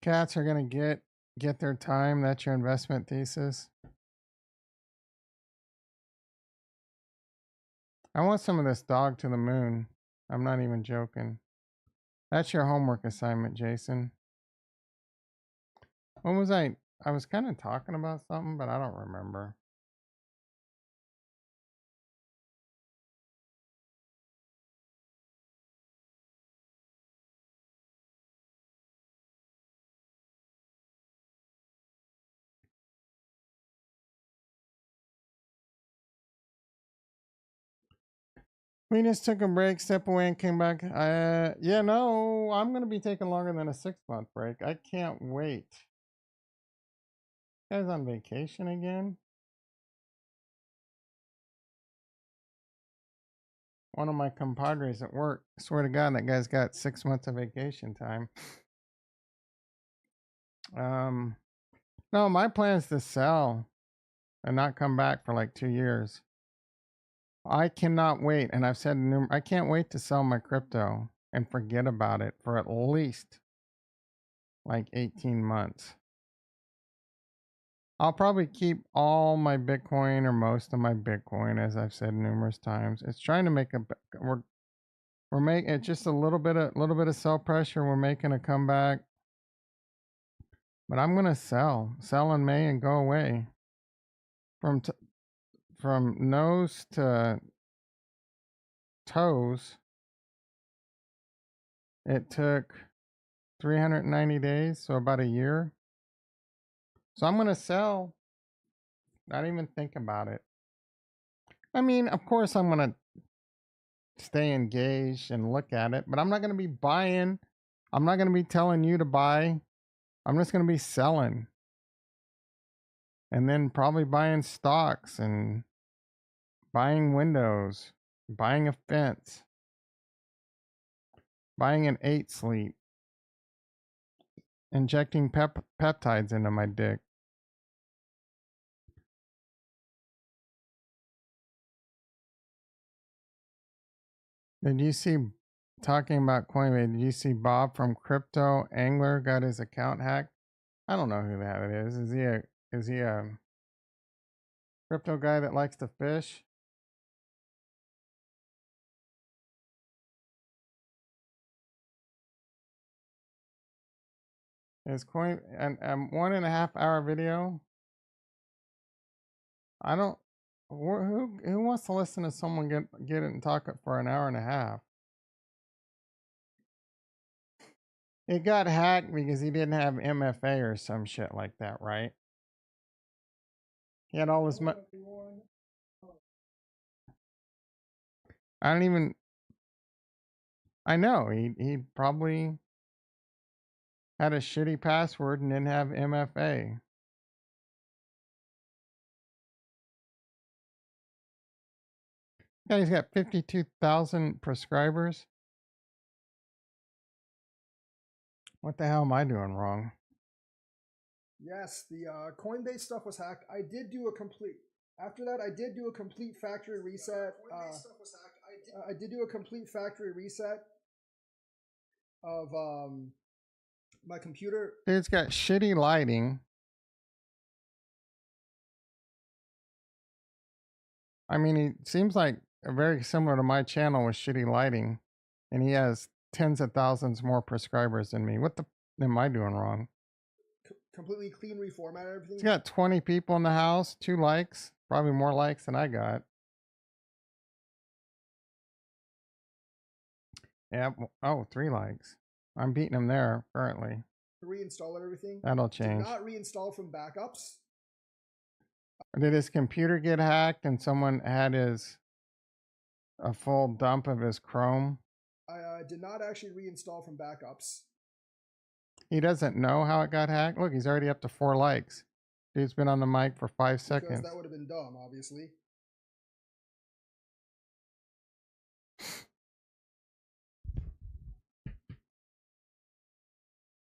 Cats are gonna get their time. That's your investment thesis. I want some of this dog to the moon. I'm not even joking. That's your homework assignment, Jason. When was I? I was kind of talking about something, but I don't remember. We just took a break, step away, and came back. Yeah, no, I'm gonna be taking longer than a 6-month break. I can't wait. You guys on vacation again? One of my compadres at work. I swear to God, that guy's got 6 months of vacation time. No, my plan is to sell and not come back for like 2 years. I cannot wait, and I've said I can't wait to sell my crypto and forget about it for at least like 18 months. I'll probably keep all my Bitcoin or most of my Bitcoin, as I've said numerous times. It's trying to make we're making it just a little bit of sell pressure. We're making a comeback. But I'm gonna sell in May and go away. From nose to toes, it took 390 days, so about a year. So I'm gonna sell. Not even think about it. I mean, of course, I'm gonna stay engaged and look at it, but I'm not gonna be buying. I'm not gonna be telling you to buy. I'm just gonna be selling, and then probably buying stocks and buying windows, buying a fence, buying an 8 sleep, injecting peptides into my dick. Did you see, talking about Coinbase, did you see Bob from Crypto Angler got his account hacked? I don't know who that is. Is he a crypto guy that likes to fish? Is Coin and 1.5 hour video? I don't. Who wants to listen to someone get it and talk it for an hour and a half? It got hacked because he didn't have MFA or some shit like that, right? He had all his money. I don't even. I know he probably had a shitty password and didn't have MFA. Yeah, he's got 52,000 prescribers. What the hell am I doing wrong? Yes, the Coinbase stuff was hacked. I did do a complete. After that, I did do a complete factory reset. I did do a complete factory reset of my computer. Dude's got shitty lighting. I mean, he seems like very similar to my channel with shitty lighting, and he has tens of thousands more prescribers than me. What the am I doing wrong? Completely clean reformat everything. He's got 20 people in the house, 2 likes, probably more likes than I got. Yeah. Oh, 3 likes. I'm beating him there currently. Reinstall everything. That'll change. Did not reinstall from backups. Did his computer get hacked and someone had a full dump of his Chrome? I did not actually reinstall from backups. He doesn't know how it got hacked. Look, he's already up to 4 likes. Dude's been on the mic for 5 seconds. Because that would have been dumb, obviously.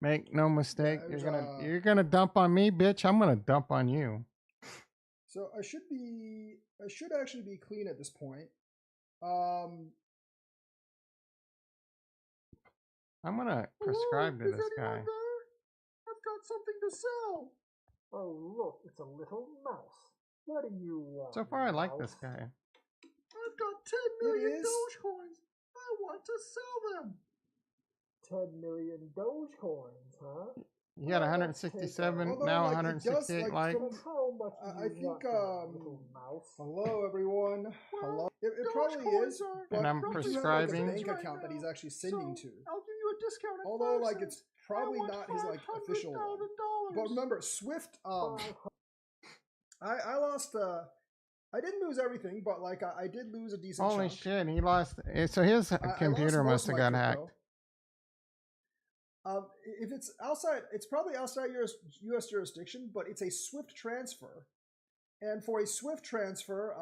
Make no mistake, you're gonna dump on me, bitch. I'm gonna dump on you. So I should actually be clean at this point. I'm gonna prescribe to this guy. I've got something to sell. Oh, look, it's a little mouse. What do you want? So far, I like this guy. I've got 10 million Dogecoins. I want to sell them. 10 million Dogecoins, huh? You got 167, now 168 likes. I think, hello everyone. Hello. It probably is. And I'm prescribing. Bank account that he's actually sending to. I'll give you a discount. Although, like, it's probably not his like official one. But remember, Swift. I lost. I didn't lose everything, but like I did lose a decent. Holy chunk. shit! He lost. So his computer must have got hacked. If it's outside, it's probably outside U.S. jurisdiction, but it's a SWIFT transfer. And for a SWIFT transfer,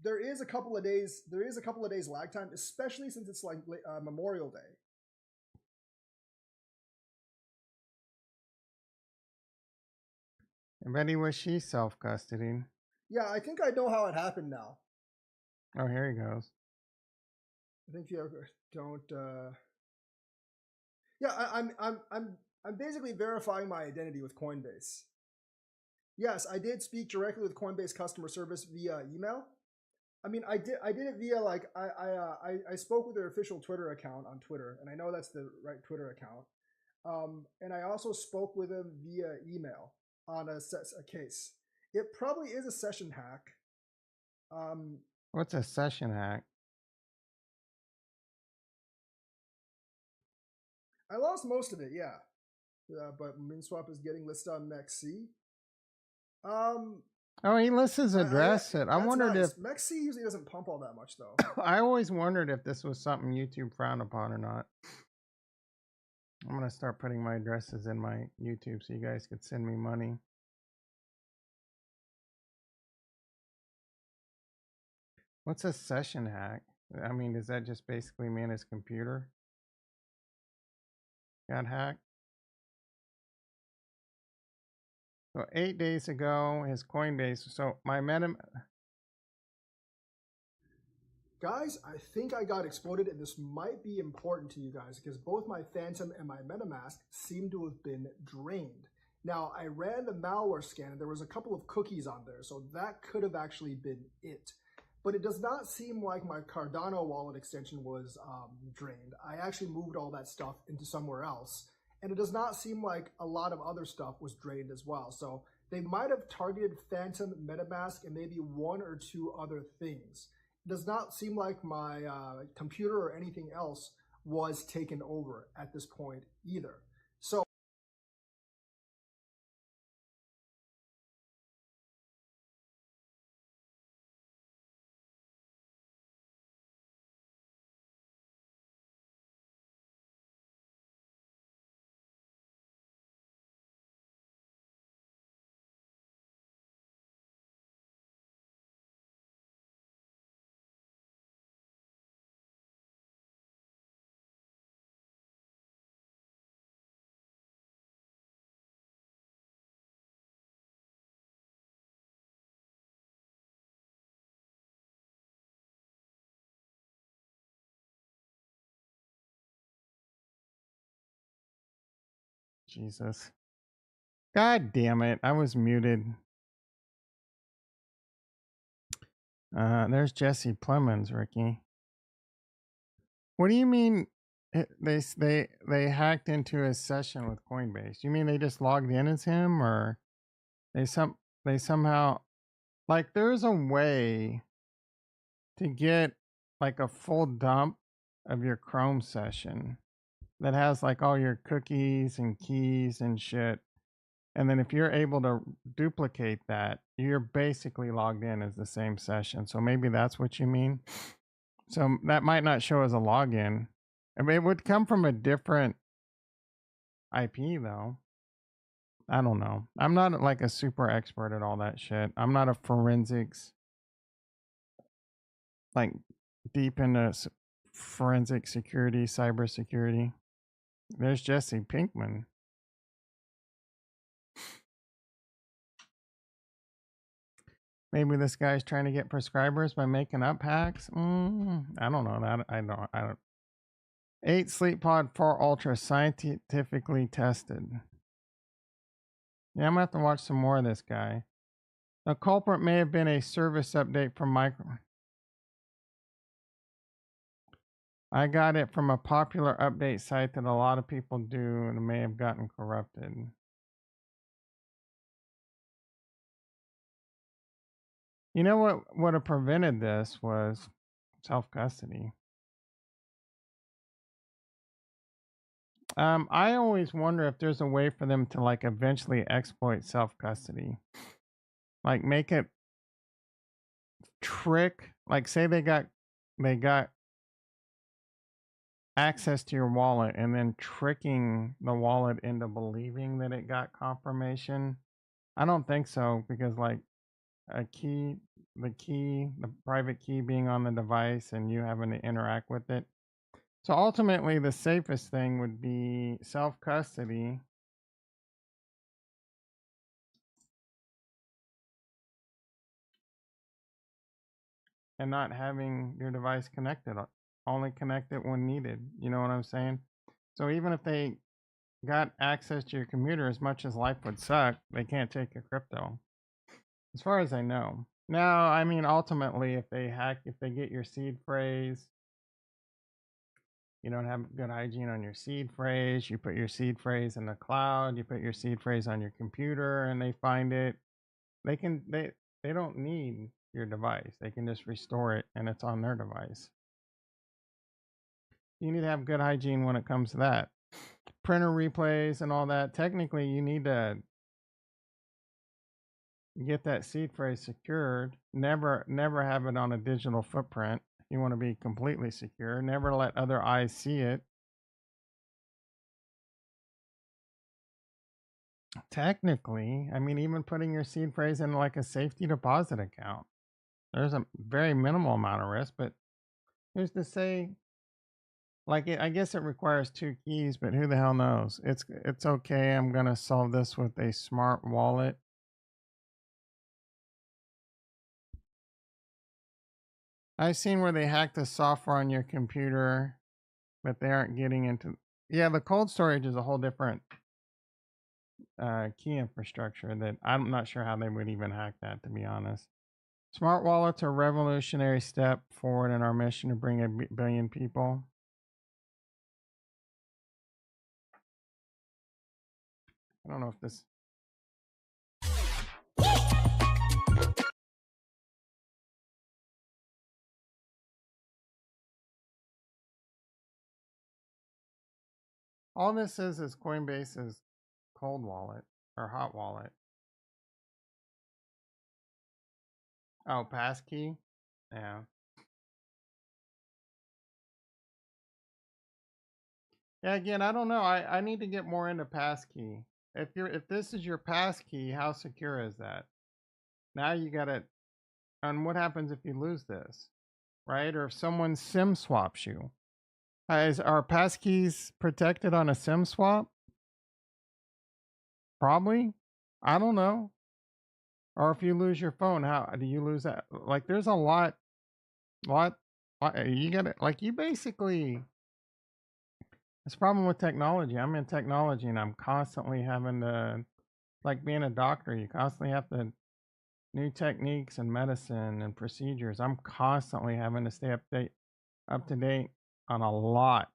there is a couple of days. There is a couple of days lag time, especially since it's like Memorial Day. I bet he was she self-custody. Yeah, I think I know how it happened now. Oh, here he goes. I think if you ever don't. Yeah, I'm basically verifying my identity with Coinbase. Yes, I did speak directly with Coinbase customer service via email. I mean, I did it via like I spoke with their official Twitter account on Twitter, and I know that's the right Twitter account. And I also spoke with him via email on a case. It probably is a session hack. What's a session hack? I lost most of it, yeah. But MinSwap is getting listed on MEXC. Oh, he lists his address. I wondered nice. if MEXC usually doesn't pump all that much though. I always wondered if this was something YouTube frowned upon or not. I'm gonna start putting my addresses in my YouTube so you guys could send me money. What's a session hack? I mean, does that just basically mean his computer got hacked? So 8 days ago, his Coinbase. So my Guys, I think I got exploded, and this might be important to you guys because both my Phantom and my MetaMask seem to have been drained. Now, I ran the malware scan, and there was a couple of cookies on there, so that could have actually been it. But it does not seem like my Cardano wallet extension was drained. I actually moved all that stuff into somewhere else, and it does not seem like a lot of other stuff was drained as well. So they might have targeted Phantom, MetaMask, and maybe one or two other things. It does not seem like my computer or anything else was taken over at this point either. So Jesus. God damn it. I was muted. There's Jesse Plemons, Ricky. What do you mean they hacked into his session with Coinbase? You mean they just logged in as him, or they somehow, like, there's a way to get like a full dump of your Chrome session that has like all your cookies and keys and shit. And then if you're able to duplicate that, you're basically logged in as the same session. So maybe that's what you mean. So that might not show as a login. I mean, it would come from a different IP though. I don't know. I'm not like a super expert at all that shit. I'm not a forensics, like deep into forensic security, cybersecurity. There's Jesse Pinkman. Maybe this guy's trying to get prescribers by making up hacks. I don't know that. I don't. 8 Sleep Pod 4 Ultra scientifically tested. Yeah, I'm gonna have to watch some more of this guy. The culprit may have been a service update from Micro. I got it from a popular update site that a lot of people do and may have gotten corrupted. You know what would have prevented this was self-custody. I always wonder if there's a way for them to like eventually exploit self-custody. Like make it trick, like say they got access to your wallet and then tricking the wallet into believing that it got confirmation. I don't think so because like a key, the private key being on the device and you having to interact with it. So ultimately the safest thing would be self-custody. And not having your device connected, only connect it when needed. You know what I'm saying? So even if they got access to your computer, as much as life would suck, they can't take your crypto. As far as I know. Now, I mean, ultimately, if they get your seed phrase, You don't have good hygiene on your seed phrase. You put your seed phrase in the cloud. You put your seed phrase on your computer, and they find it. They don't need your device. They can just restore it, and it's on their device. You need to have good hygiene when it comes to that. Printer replays and all that. Technically, you need to get that seed phrase secured. Never have it on a digital footprint. You want to be completely secure. Never let other eyes see it. Technically, I mean, even putting your seed phrase in like a safety deposit account, there's a very minimal amount of risk, but who's to say? Like, I guess it requires 2 keys, but who the hell knows? It's okay. I'm gonna solve this with a smart wallet. I've seen where they hack the software on your computer, but they aren't getting into. Yeah, the cold storage is a whole different key infrastructure that I'm not sure how they would even hack that, to be honest. Smart wallets are a revolutionary step forward in our mission to bring a billion people. I don't know if this. All this is Coinbase's cold wallet or hot wallet. Oh, passkey? Yeah. Yeah, again, I don't know. I need to get more into passkey. If this is your passkey, how secure is that? Now you got it. And what happens if you lose this? Right? Or if someone SIM swaps you. Are passkeys protected on a SIM swap? Probably. I don't know. Or if you lose your phone, how do you lose that? Like there's a lot you got to like you basically. It's a problem with technology. I'm in technology and I'm constantly having to, like being a doctor, you constantly have to, new techniques and medicine and procedures. I'm constantly having to stay up to date on a lot,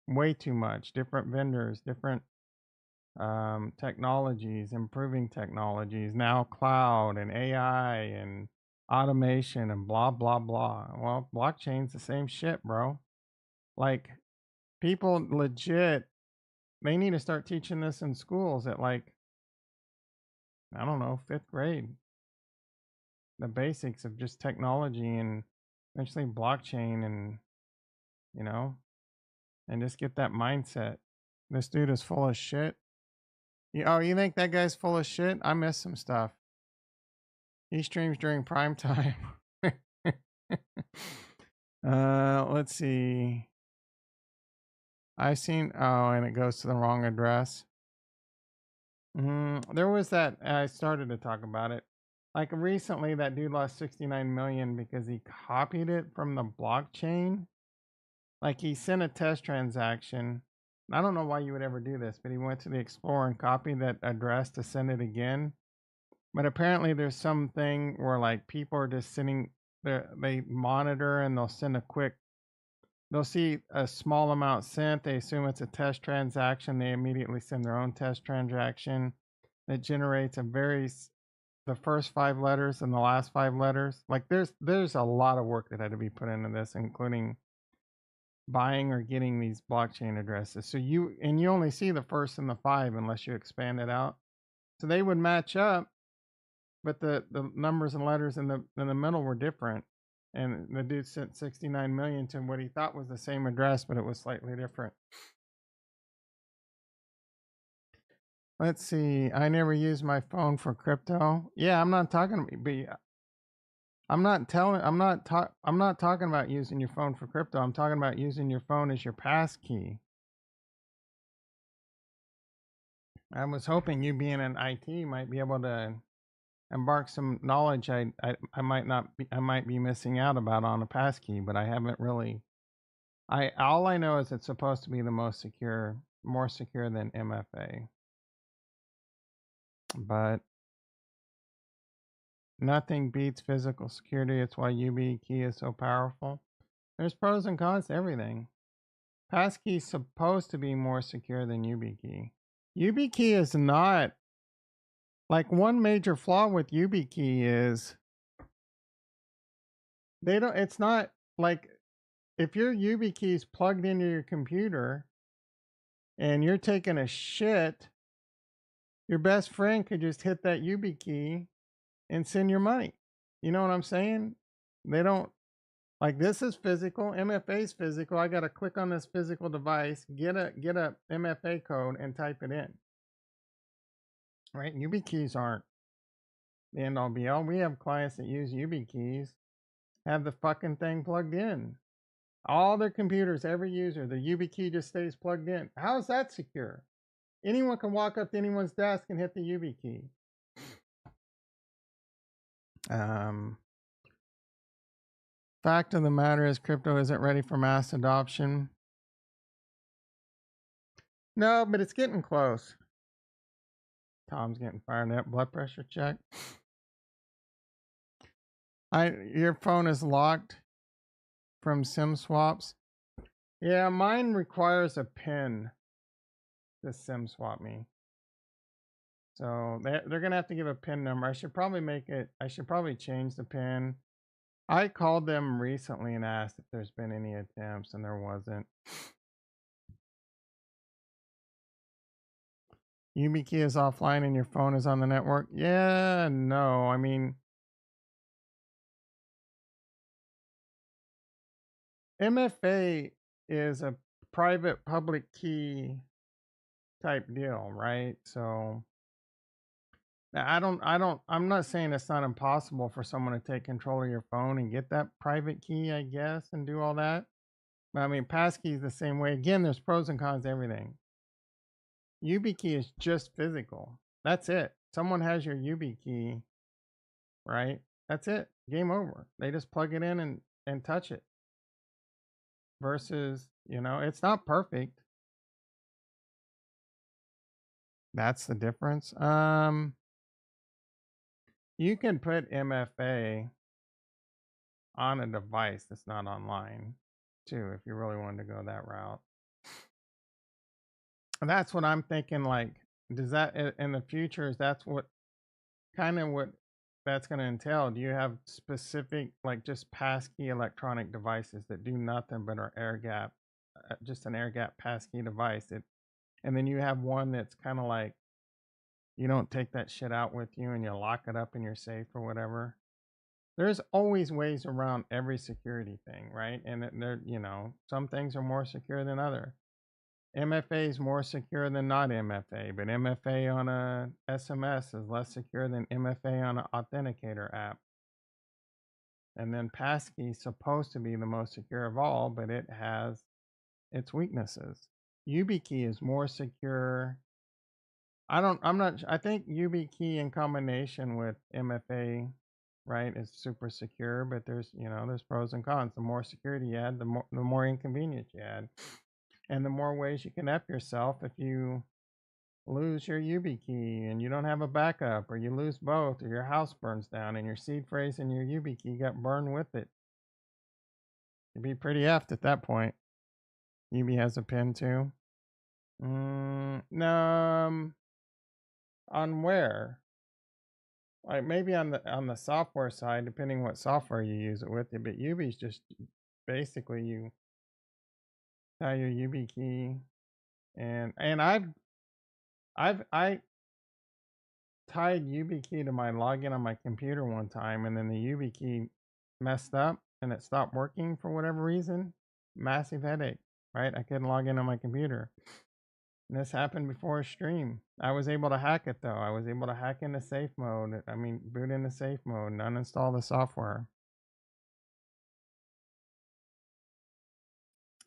way too much, different vendors, different technologies, improving technologies, now cloud and AI and automation and blah, blah, blah. Well, blockchain's the same shit, bro. Like, people legit, they need to start teaching this in schools at like, I don't know, 5th grade. The basics of just technology and eventually blockchain and, you know, and just get that mindset. This dude is full of shit. Oh, you think that guy's full of shit? I miss some stuff. He streams during prime time. Let's see. I seen. Oh, and it goes to the wrong address. There was that. I started to talk about it. Like recently, that dude lost 69 million because he copied it from the blockchain. Like he sent a test transaction. I don't know why you would ever do this, but he went to the Explorer and copied that address to send it again. But apparently, there's something where like people are just sitting there, they monitor and they'll send a quick. They'll see a small amount sent. They assume it's a test transaction. They immediately send their own test transaction. It generates the first 5 letters and the last 5 letters. Like there's a lot of work that had to be put into this, including buying or getting these blockchain addresses. So you only see the first and the 5 unless you expand it out. So they would match up, but the numbers and letters in the middle were different. And the dude sent 69 million to what he thought was the same address, but it was slightly different. Let's see. I never use my phone for crypto. Yeah, I'm not talking I'm not talking about using your phone for crypto. I'm talking about using your phone as your pass key. I was hoping you being in IT might be able to embark some knowledge I might be missing out about on a pass key, but I haven't really. All I know is it's supposed to be the most secure, more secure than MFA. But nothing beats physical security. It's why UB key is so powerful. There's pros and cons to everything. Passkey is supposed to be more secure than YubiKey. YubiKey is not. Like, one major flaw with YubiKey is it's not like, if your YubiKey is plugged into your computer and you're taking a shit, your best friend could just hit that YubiKey and send your money. You know what I'm saying? They don't, like, this is physical. MFA is physical. I got to click on this physical device, get a MFA code and type it in. Right? YubiKeys aren't the end all be all. We have clients that use YubiKeys, have the fucking thing plugged in. All their computers, every user, the YubiKey just stays plugged in. How is that secure? Anyone can walk up to anyone's desk and hit the YubiKey. Fact of the matter is, crypto isn't ready for mass adoption. No, but it's getting close. Tom's getting fired up. Blood pressure check. Your phone is locked from SIM swaps. Yeah, mine requires a PIN to SIM swap me. So they're gonna have to give a PIN number. I should probably change the PIN. I called them recently and asked if there's been any attempts, and there wasn't. YubiKey is offline and your phone is on the network. Yeah, no. I mean, MFA is a private public key type deal, right? So I'm not saying it's not impossible for someone to take control of your phone and get that private key, I guess, and do all that. But I mean, passkey is the same way. Again, there's pros and cons to everything. YubiKey is just physical. That's it. Someone has your YubiKey, right? That's it. Game over. They just plug it in and touch it. Versus, it's not perfect. That's the difference. You can put MFA on a device that's not online too, if you really wanted to go that route. And that's what I'm thinking. Like, does that in the future, is that's what that's going to entail? Do you have specific, like, just passkey electronic devices that do nothing but are air gap, just an air gap passkey device? And then you have one that's kind of like, you don't take that shit out with you and you lock it up in your safe or whatever. There's always ways around every security thing, right? And some things are more secure than other. MFA is more secure than not MFA, but MFA on a SMS is less secure than MFA on an authenticator app. And then passkey is supposed to be the most secure of all, but it has its weaknesses. YubiKey is more secure. I think YubiKey in combination with MFA, right, is super secure, but there's pros and cons. The more security you add, the more inconvenience you add. And the more ways you can F yourself if you lose your YubiKey and you don't have a backup, or you lose both, or your house burns down and your seed phrase and your YubiKey got burned with it. You'd be pretty effed at that point. Yubi has a pin too. No, on where? Like, maybe on the software side, depending what software you use it with. But Yubi's just basically you tie your YubiKey, and I tied YubiKey to my login on my computer one time, and then the YubiKey messed up and it stopped working for whatever reason. Massive headache, right? I couldn't log in on my computer. And this happened before a stream. I was able to hack it though. I was able to hack into safe mode. Boot into safe mode and uninstall the software.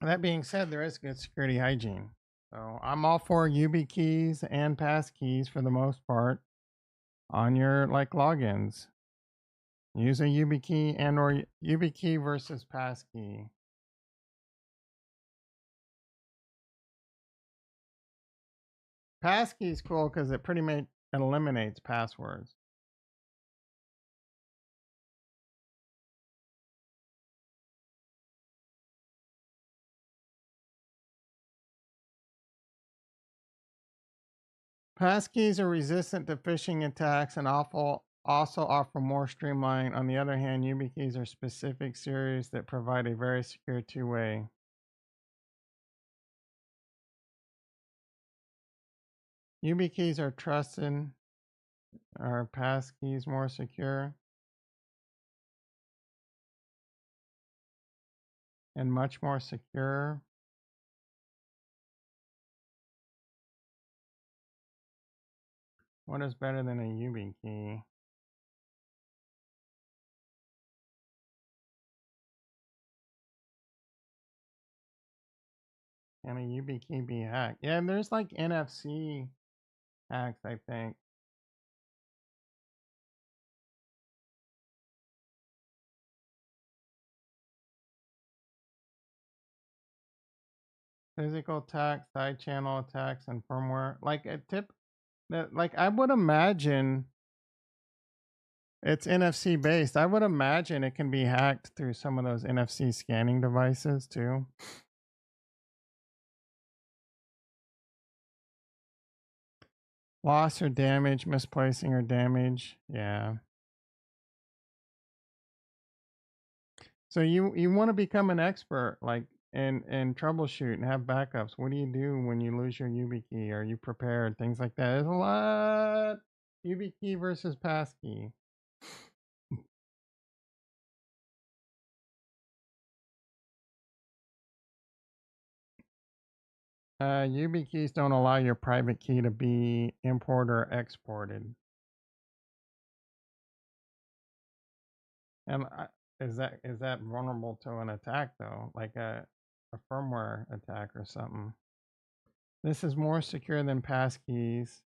That being said, there is good security hygiene. So I'm all for YubiKeys and passkeys for the most part on your logins. Use a YubiKey and or YubiKey versus passkey. Passkey is cool because it pretty much eliminates passwords. Passkeys are resistant to phishing attacks and also offer more streamline. On the other hand, YubiKeys are specific series that provide a very secure two-way. YubiKeys are trusted. Are passkeys more secure? And much more secure? What is better than a YubiKey? Can a YubiKey be hacked? Yeah, there's like NFC hacks, I think. Physical attacks, side channel attacks, and firmware. Like a tip that, like I would imagine it's NFC based. I would imagine it can be hacked through some of those NFC scanning devices too. Loss or damage, misplacing or damage. Yeah. So you want to become an expert, like and troubleshoot and have backups. What do you do when you lose your YubiKey? Are you prepared? Things like that. There's a lot. YubiKey versus passkey. YubiKeys don't allow your private key to be imported or exported. And is that vulnerable to an attack though, like a firmware attack or something? This is more secure than passkeys,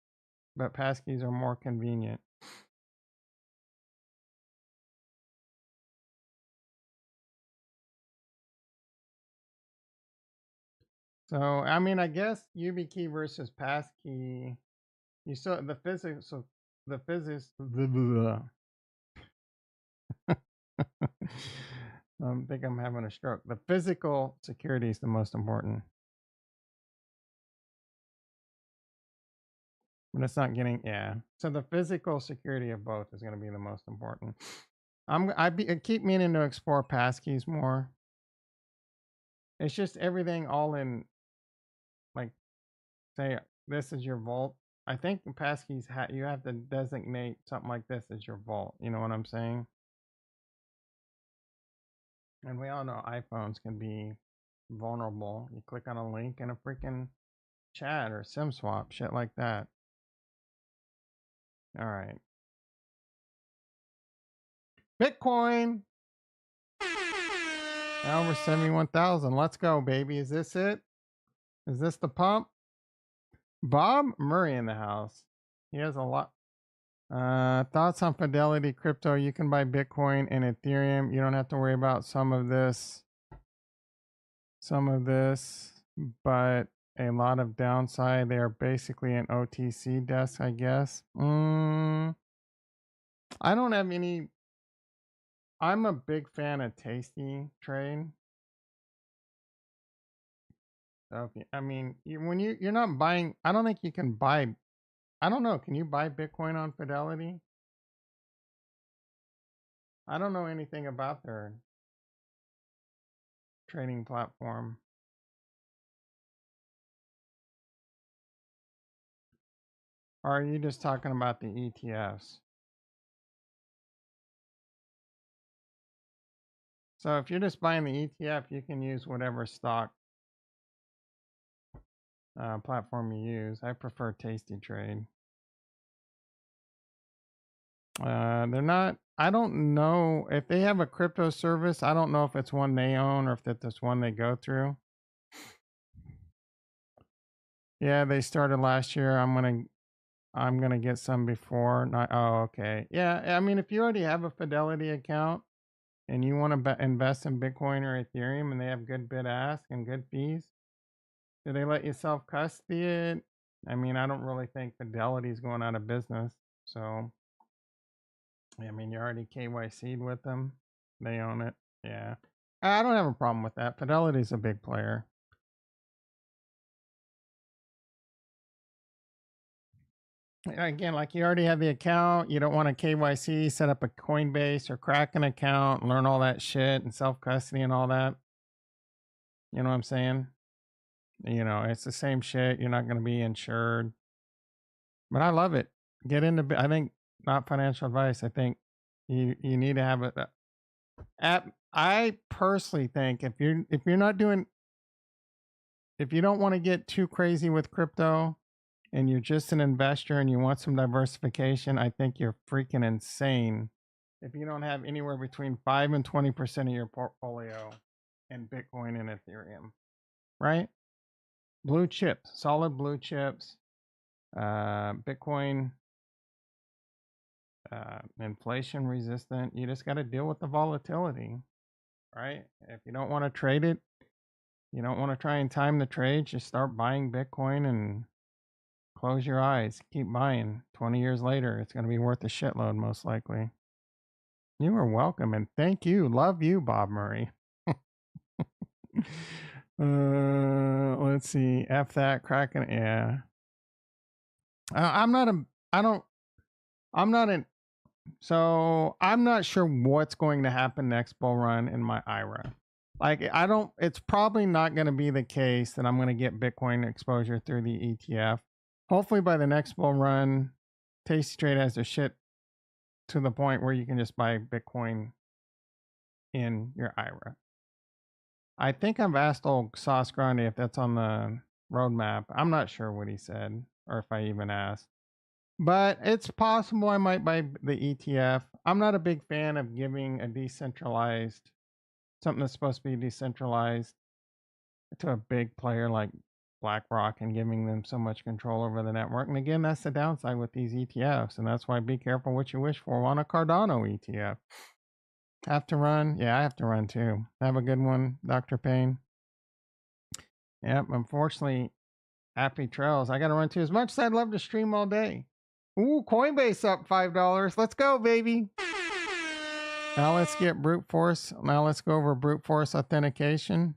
but passkeys are more convenient. So I mean, I guess YubiKey versus passkey. You saw the physics. So the physics. I think I'm having a stroke. The physical security is the most important. But it's not getting, yeah. So the physical security of both is going to be the most important. I keep meaning to explore passkeys more. It's just everything all in, like, say this is your vault. I think the passkeys you have to designate something like this as your vault. You know what I'm saying? And we all know iPhones can be vulnerable. You click on a link in a freaking chat or SIM swap, shit like that. All right. Bitcoin. Now over 71,000. Let's go, baby. Is this it? Is this the pump? Bob Murray in the house. He has a lot. Thoughts on Fidelity Crypto? You can buy Bitcoin and Ethereum. You don't have to worry about some of this, but a lot of downside. They are basically an OTC desk, I guess. I don't have any. I'm a big fan of Tasty Trade. So I mean, when you're not buying, I don't think you can buy. I don't know. Can you buy Bitcoin on Fidelity? I don't know anything about their trading platform. Or are you just talking about the ETFs? So if you're just buying the ETF, you can use whatever stock platform you use. I prefer Tasty Trade. They're not. I don't know if they have a crypto service. I don't know if it's one they own or if it's one they go through. Yeah, they started last year. I'm gonna get some before. Not. Oh, okay. Yeah. I mean, if you already have a Fidelity account and you want to invest in Bitcoin or Ethereum, and they have good bid ask and good fees, do they let you self custody it? I mean, I don't really think Fidelity's going out of business. So, I mean, you're already KYC'd with them. They own it. Yeah. I don't have a problem with that. Fidelity's a big player. Again, like you already have the account, you don't want a KYC, set up a Coinbase or crack an account, learn all that shit and self custody and all that. You know what I'm saying? You know, it's the same shit. You're not going to be insured. But I love it. Get into, I think, not financial advice. I think you need to have a app. I personally think if you're not doing, if you don't want to get too crazy with crypto and you're just an investor and you want some diversification, I think you're freaking insane if you don't have anywhere between 5 and 20% of your portfolio in Bitcoin and Ethereum, right? Blue chips, solid blue chips, Bitcoin, inflation resistant. You just got to deal with the volatility, right? If you don't want to trade it, you don't want to try and time the trade, just start buying Bitcoin and close your eyes. Keep buying. 20 years later, it's going to be worth a shitload, most likely. You are welcome, and thank you. Love you, Bob Murray. Let's see. F that cracking. Yeah. I'm not a. I don't. I'm not an. So I'm not sure what's going to happen next bull run in my IRA. Like I don't. It's probably not going to be the case that I'm going to get Bitcoin exposure through the ETF. Hopefully by the next bull run, Tasty Trade has their shit to the point where you can just buy Bitcoin in your IRA. I think I've asked old Sauce Grande if that's on the roadmap. I'm not sure what he said or if I even asked. But it's possible I might buy the ETF. I'm not a big fan of giving a decentralized, something that's supposed to be decentralized to a big player like BlackRock and giving them so much control over the network. And again, that's the downside with these ETFs. And that's why be careful what you wish for on a Cardano ETF. Have to run? Yeah, I have to run too. Have a good one, Dr. Payne. Yep, unfortunately, happy trails. I got to run too. As much as I'd love to stream all day. Ooh, Coinbase up $5. Let's go, baby. Now let's get brute force. Now let's go over brute force authentication.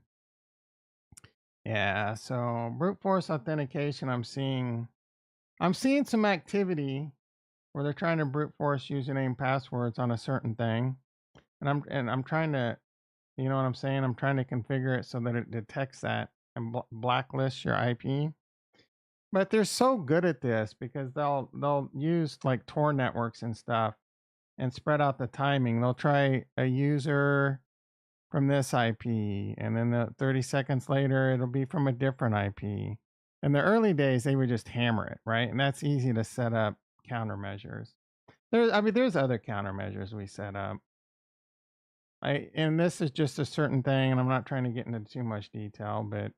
Yeah, so brute force authentication, I'm seeing some activity where they're trying to brute force username passwords on a certain thing. And I'm trying to, you know what I'm saying? I'm trying to configure it so that it detects that and blacklists your IP. But they're so good at this because they'll use like Tor networks and stuff and spread out the timing. They'll try a user from this IP, and then 30 seconds later, it'll be from a different IP. In the early days, they would just hammer it, right? And that's easy to set up countermeasures. There's other countermeasures we set up. And this is just a certain thing, and I'm not trying to get into too much detail, but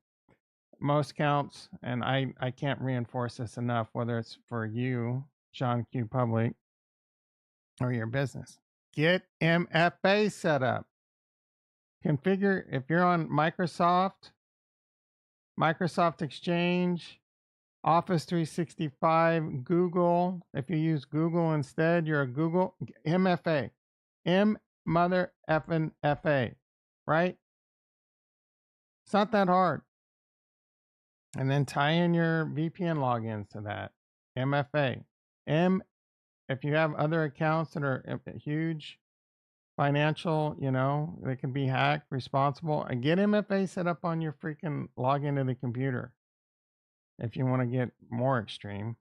most counts, and I can't reinforce this enough, whether it's for you, Sean Q Public, or your business. Get MFA set up. Configure, if you're on Microsoft Exchange, Office 365, Google. If you use Google instead, you're a Google MFA. M mother effing FA, right? It's not that hard. And then tie in your VPN logins to that. MFA. If you have other accounts that are huge, financial, they can be hacked, responsible, and get MFA set up on your freaking login to the computer if you want to get more extreme.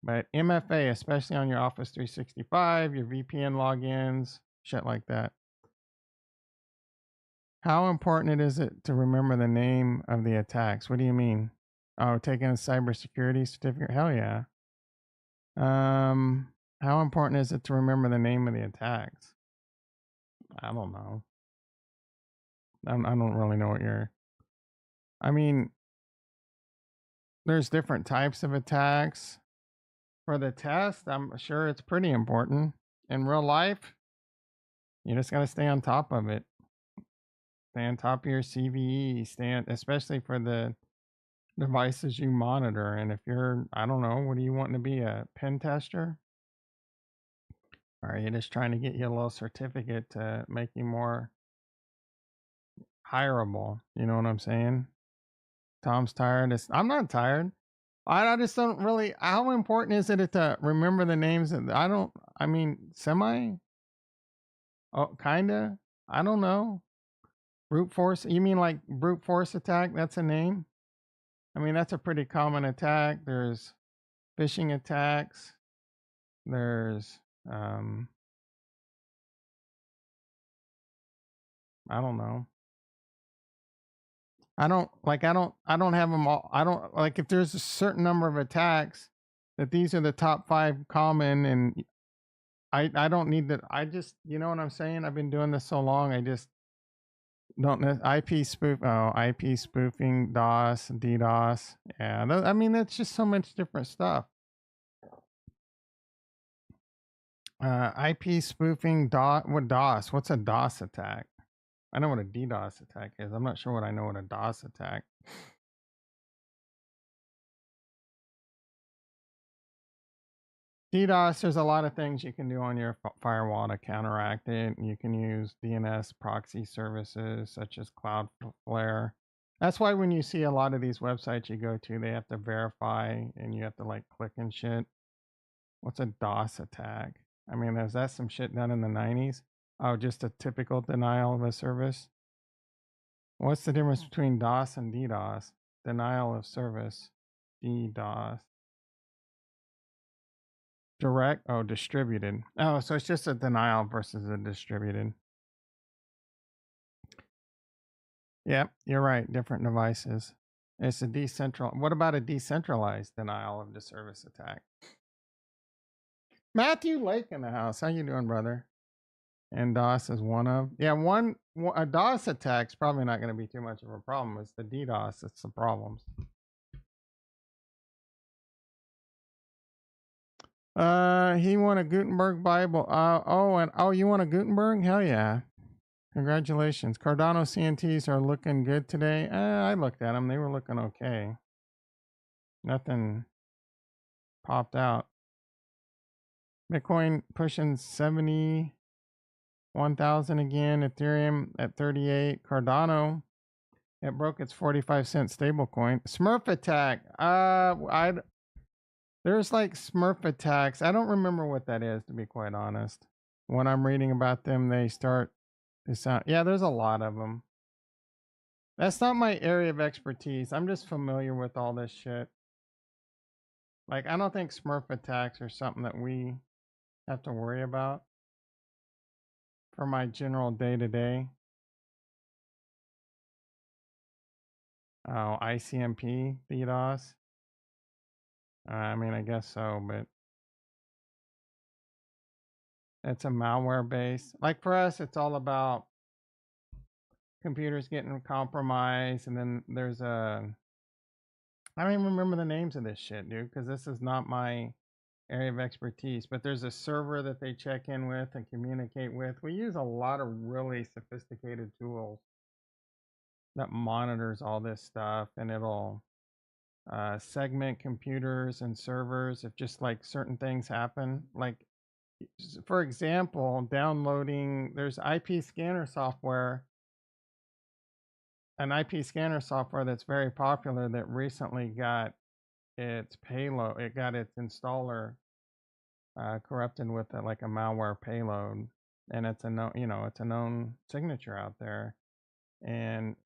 But MFA, especially on your Office 365, your VPN logins, shit like that. How important is it to remember the name of the attacks? What do you mean? Oh, taking a cybersecurity certificate? Hell yeah. How important is it to remember the name of the attacks? I don't know. I don't really know what there's different types of attacks. For the test, I'm sure it's pretty important. In real life, you just got to stay on top of it. Stay on top of your CVE, especially for the devices you monitor. And if you're, I don't know, what do you want to be, a pen tester? Or are you just trying to get you a little certificate to make you more hireable? You know what I'm saying? Tom's tired. I'm not tired. I just don't really. How important is it to remember the names? I don't. I mean, semi. Oh, kinda. I don't know. Brute force. You mean like brute force attack? That's a name. I mean, that's a pretty common attack. There's phishing attacks. There's I don't know. I don't have them all. I don't like if there's a certain number of attacks that these are the top 5 common, and I don't need that. I just, you know what I'm saying? I've been doing this so long. I just don't know. IP spoofing, DOS, DDoS. Yeah. I mean, that's just so much different stuff. IP spoofing, DOS? What's a DOS attack? I know what a DDoS attack is. I'm not sure what I know what a DOS attack. DDoS, there's a lot of things you can do on your firewall to counteract it. You can use DNS proxy services such as Cloudflare. That's why when you see a lot of these websites you go to, they have to verify and you have to like click and shit. What's a DOS attack? I mean, is that some shit done in the 90s? Oh, just a typical denial of a service? What's the difference between DOS and DDoS? Denial of service. DDoS. Direct? Oh, distributed. Oh, so it's just a denial versus a distributed. Yep, you're right. Different devices. It's a decentralized. What about a decentralized denial of the service attack? Matthew Lake in the house. How you doing, brother? And DOS is one of. Yeah, a DOS attack's probably not going to be too much of a problem. It's the DDoS that's the problems. He won a Gutenberg Bible. You want a Gutenberg? Hell yeah. Congratulations. Cardano CNTs are looking good today. I looked at them. They were looking okay. Nothing popped out. Bitcoin pushing 71,000 again. Ethereum at 38. Cardano, it broke its 45-cent stablecoin. Smurf attack. There's like Smurf attacks. I don't remember what that is, to be quite honest. When I'm reading about them, they start to sound. Yeah, there's a lot of them. That's not my area of expertise. I'm just familiar with all this shit. Like, I don't think Smurf attacks are something that we have to worry about for my general day-to-day. Oh, ICMP, DDoS. I mean, I guess so, but it's a malware base. Like for us, it's all about computers getting compromised, and then there's I don't even remember the names of this shit, dude, because this is not my area of expertise. But there's a server that they check in with and communicate with. We use a lot of really sophisticated tools that monitors all this stuff, and it'll segment computers and servers if just like certain things happen. Like, for example, downloading, there's IP scanner software, an IP scanner software that's very popular that recently got its payload, it got its installer corrupted with like a malware payload, and it's a it's a known signature out there. And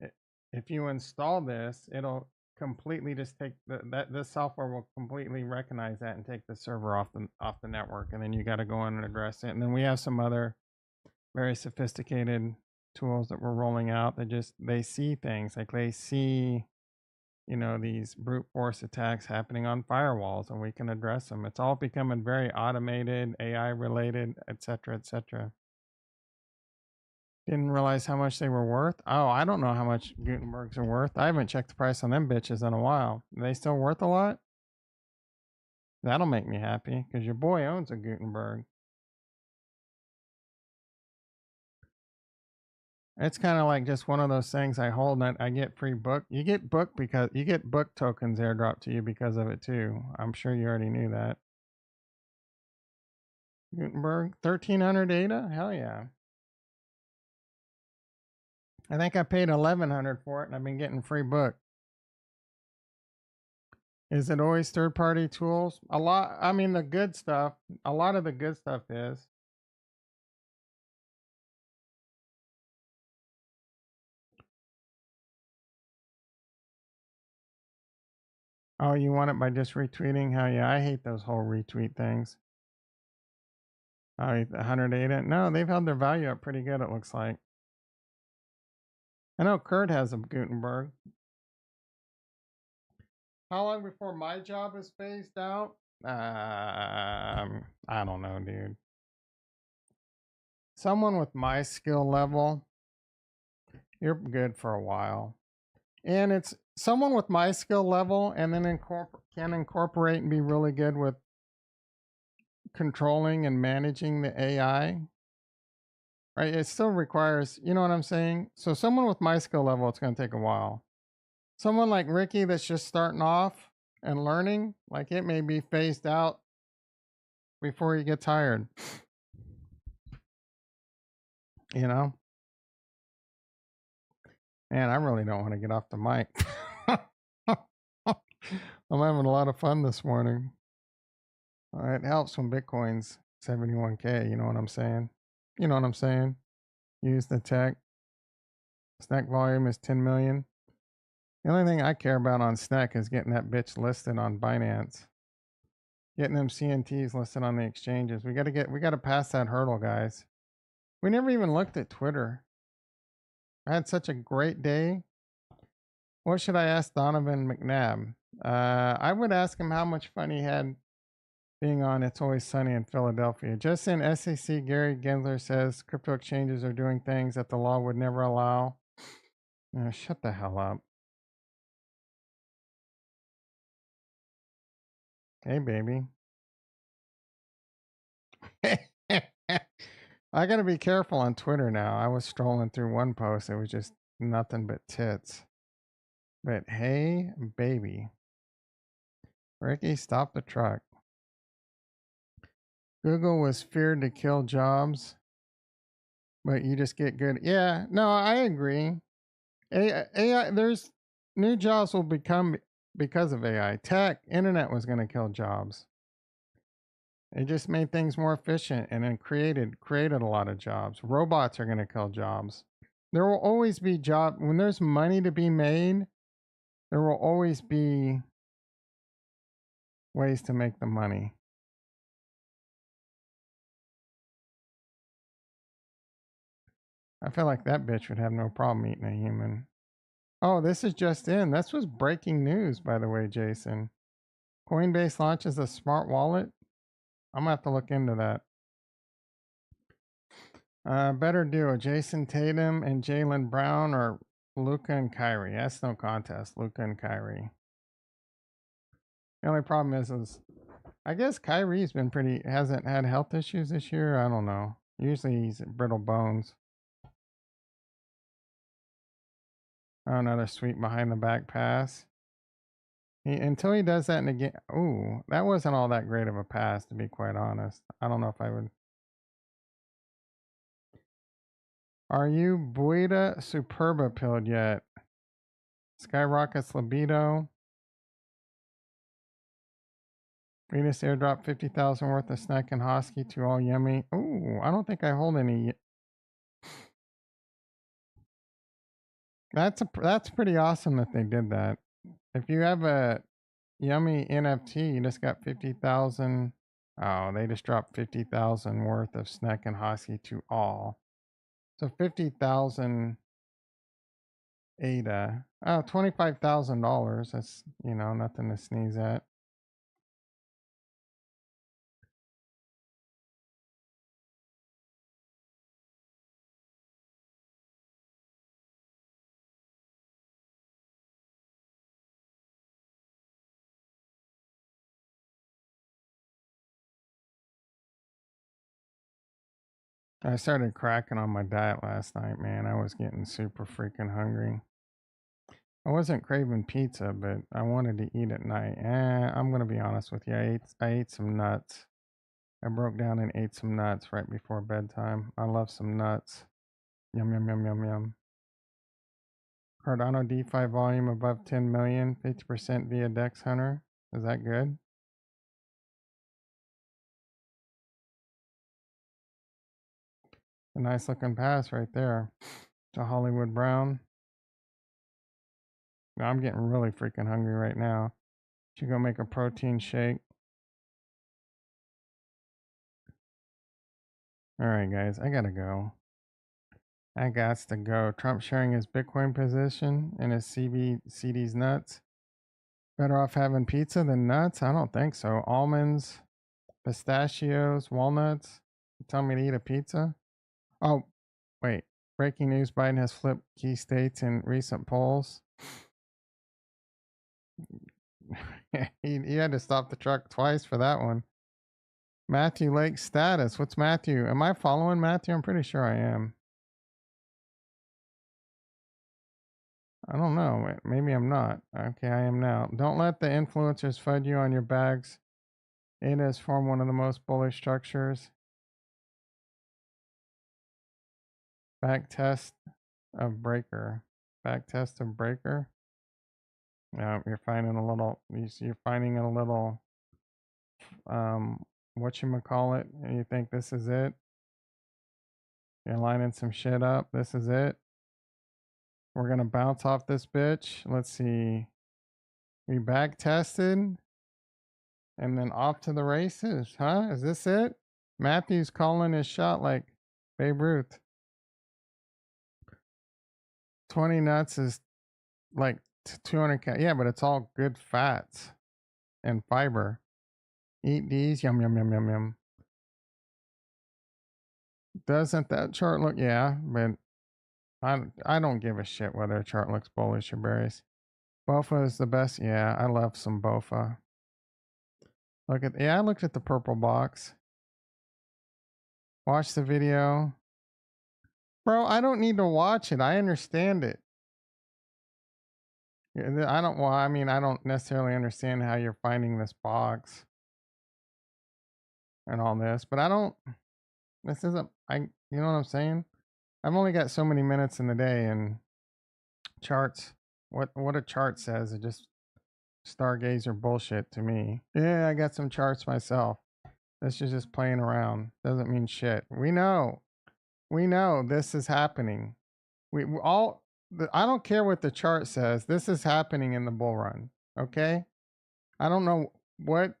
if you install this, it'll completely just take this software will completely recognize that and take the server off the network, and then you got to go in and address it. And then we have some other very sophisticated tools that we're rolling out that just they see things, like they see these brute force attacks happening on firewalls, and we can address them. It's all becoming very automated, AI related, etc., etc. Didn't realize how much they were worth. Oh, I don't know how much Gutenbergs are worth. I haven't checked the price on them bitches in a while. Are they still worth a lot? That'll make me happy, because your boy owns a Gutenberg. It's kind of like just one of those things I hold and I get free book. You get book because you get book tokens airdropped to you because of it too. I'm sure you already knew that. Gutenberg, 1300 ADA? Hell yeah. I think I paid 1100 for it and I've been getting free book. Is it always third party tools? A lot. I mean, the good stuff, a lot of the good stuff is. Oh, you want it by just retweeting? Hell yeah, I hate those whole retweet things. Oh, 108 it? No, they've held their value up pretty good, it looks like. I know Kurt has a Gutenberg. How long before my job is phased out? I don't know, dude. Someone with my skill level, you're good for a while. And it's someone with my skill level and then can incorporate and be really good with controlling and managing the AI. Right? It still requires, you know what I'm saying? So someone with my skill level, it's going to take a while. Someone like Ricky that's just starting off and learning, like it may be phased out before you get tired. You know? Man, I really don't want to get off the mic. I'm having a lot of fun this morning. It helps when Bitcoin's 71K. You know what I'm saying? You know what I'm saying? Use the tech. Snack volume is 10 million. The only thing I care about on Snack is getting that bitch listed on Binance. Getting them CNTs listed on the exchanges. We gotta pass that hurdle, guys. We never even looked at Twitter. I had such a great day. What should I ask Donovan McNabb? I would ask him how much fun he had being on It's Always Sunny in Philadelphia. Just in SEC, Gary Gensler says crypto exchanges are doing things that the law would never allow. Shut the hell up. Hey, baby. I gotta be careful on Twitter now. I was strolling through one post. It was just nothing but tits. But hey, baby. Ricky, stop the truck. Google was feared to kill jobs, but you just get good. Yeah, no, I agree. AI, there's new jobs will become because of AI. Tech, internet was going to kill jobs. It just made things more efficient and then created a lot of jobs. Robots are going to kill jobs. There will always be job when there's money to be made. There will always be ways to make the money. I feel like that bitch would have no problem eating a human. Oh, this is just in. This was breaking news, by the way, Jason. Coinbase launches a smart wallet. I'm gonna have to look into that. Better duo: Jason Tatum and Jaylen Brown, or Luka and Kyrie. That's no contest. Luka and Kyrie. The only problem is I guess Kyrie's been hasn't had health issues this year. I don't know. Usually he's brittle bones. Oh, another sweet behind the back pass. Until he does that in a game. Ooh, that wasn't all that great of a pass, to be quite honest. I don't know if I would. Are you Buida Superba pilled yet? Skyrockets libido. Venus airdrop 50,000 worth of snack and hosky to all yummy. Ooh, I don't think I hold any. That's pretty awesome that they did that. If you have a yummy NFT, you just got 50,000. Oh, they just dropped 50,000 worth of snack and hosky to all. So 50,000 ADA. Oh, $25,000. That's, nothing to sneeze at. I started cracking on my diet last night, man. I was getting super freaking hungry. I wasn't craving pizza, but I wanted to eat at night. I'm gonna be honest with you. I ate some nuts. I broke down and ate some nuts right before bedtime. I love some nuts. Yum yum yum yum yum. Cardano DeFi volume above 10 million, 50% via Dex Hunter. Is that good? A nice looking pass right there to Hollywood Brown. Now I'm getting really freaking hungry right now. Should go make a protein shake. All right, guys, I gotta go. I got to go. Trump sharing his Bitcoin position and his CD's nuts. Better off having pizza than nuts? I don't think so. Almonds, pistachios, walnuts. You tell me to eat a pizza? Oh, wait. Breaking news, Biden has flipped key states in recent polls. he had to stop the truck twice for that one. Matthew Lake status. What's Matthew? Am I following Matthew? I'm pretty sure I am. I don't know. Maybe I'm not. Okay, I am now. Don't let the influencers FUD you on your bags. It has formed one of the most bullish structures. Back test of breaker. Back test of breaker. No, you're finding a little. You're finding a little. Whatchamacallit, and you think this is it? You're lining some shit up. This is it. We're gonna bounce off this bitch. Let's see. We back tested. And then off to the races, huh? Is this it? Matthew's calling his shot like Babe Ruth. 20 nuts is like 200 yeah, but it's all good fats and fiber. Eat these, yum yum yum yum yum. Doesn't that chart look? Yeah, but I don't give a shit whether a chart looks bullish or bearish. Bofa is the best. Yeah, I love some Bofa. I looked at the purple box. Watch the video. Bro, I don't need to watch it. I understand it. I don't necessarily understand how you're finding this box and all this, but this isn't, you know what I'm saying? I've only got so many minutes in the day, and charts, what a chart says, it just stargazer bullshit to me. Yeah, I got some charts myself. This is just playing around. Doesn't mean shit. We know this is happening. I don't care what the chart says. This is happening in the bull run. Okay. I don't know what,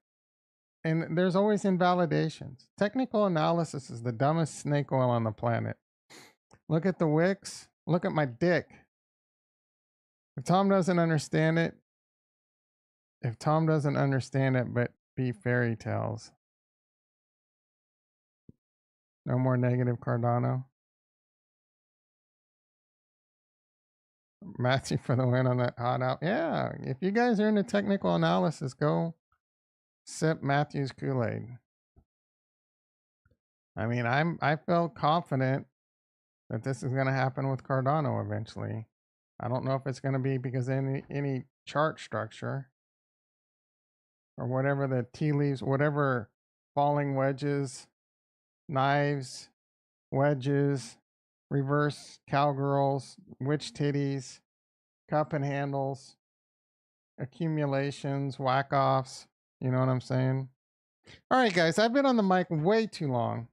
and there's always invalidations. Technical analysis is the dumbest snake oil on the planet. Look at the wicks. Look at my dick. If Tom doesn't understand it, but be fairy tales. No more negative Cardano. Matthew for the win on that hot out. Yeah, if you guys are into technical analysis, go sip Matthew's Kool-Aid. I mean, I felt confident that this is going to happen with Cardano eventually. I don't know if it's going to be because any chart structure or whatever the tea leaves, whatever falling wedges, knives, wedges, reverse cowgirls, witch titties, cup and handles, accumulations, whack-offs. You know what I'm saying? All right, guys, I've been on the mic way too long.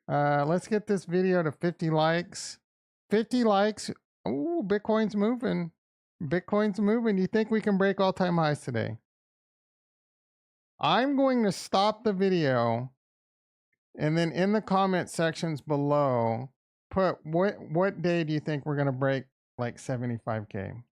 Let's get this video to 50 likes. 50 likes. Ooh, Bitcoin's moving. Bitcoin's moving. You think we can break all-time highs today? I'm going to stop the video, and then in the comment sections below, put what day do you think we're going to break like 75K?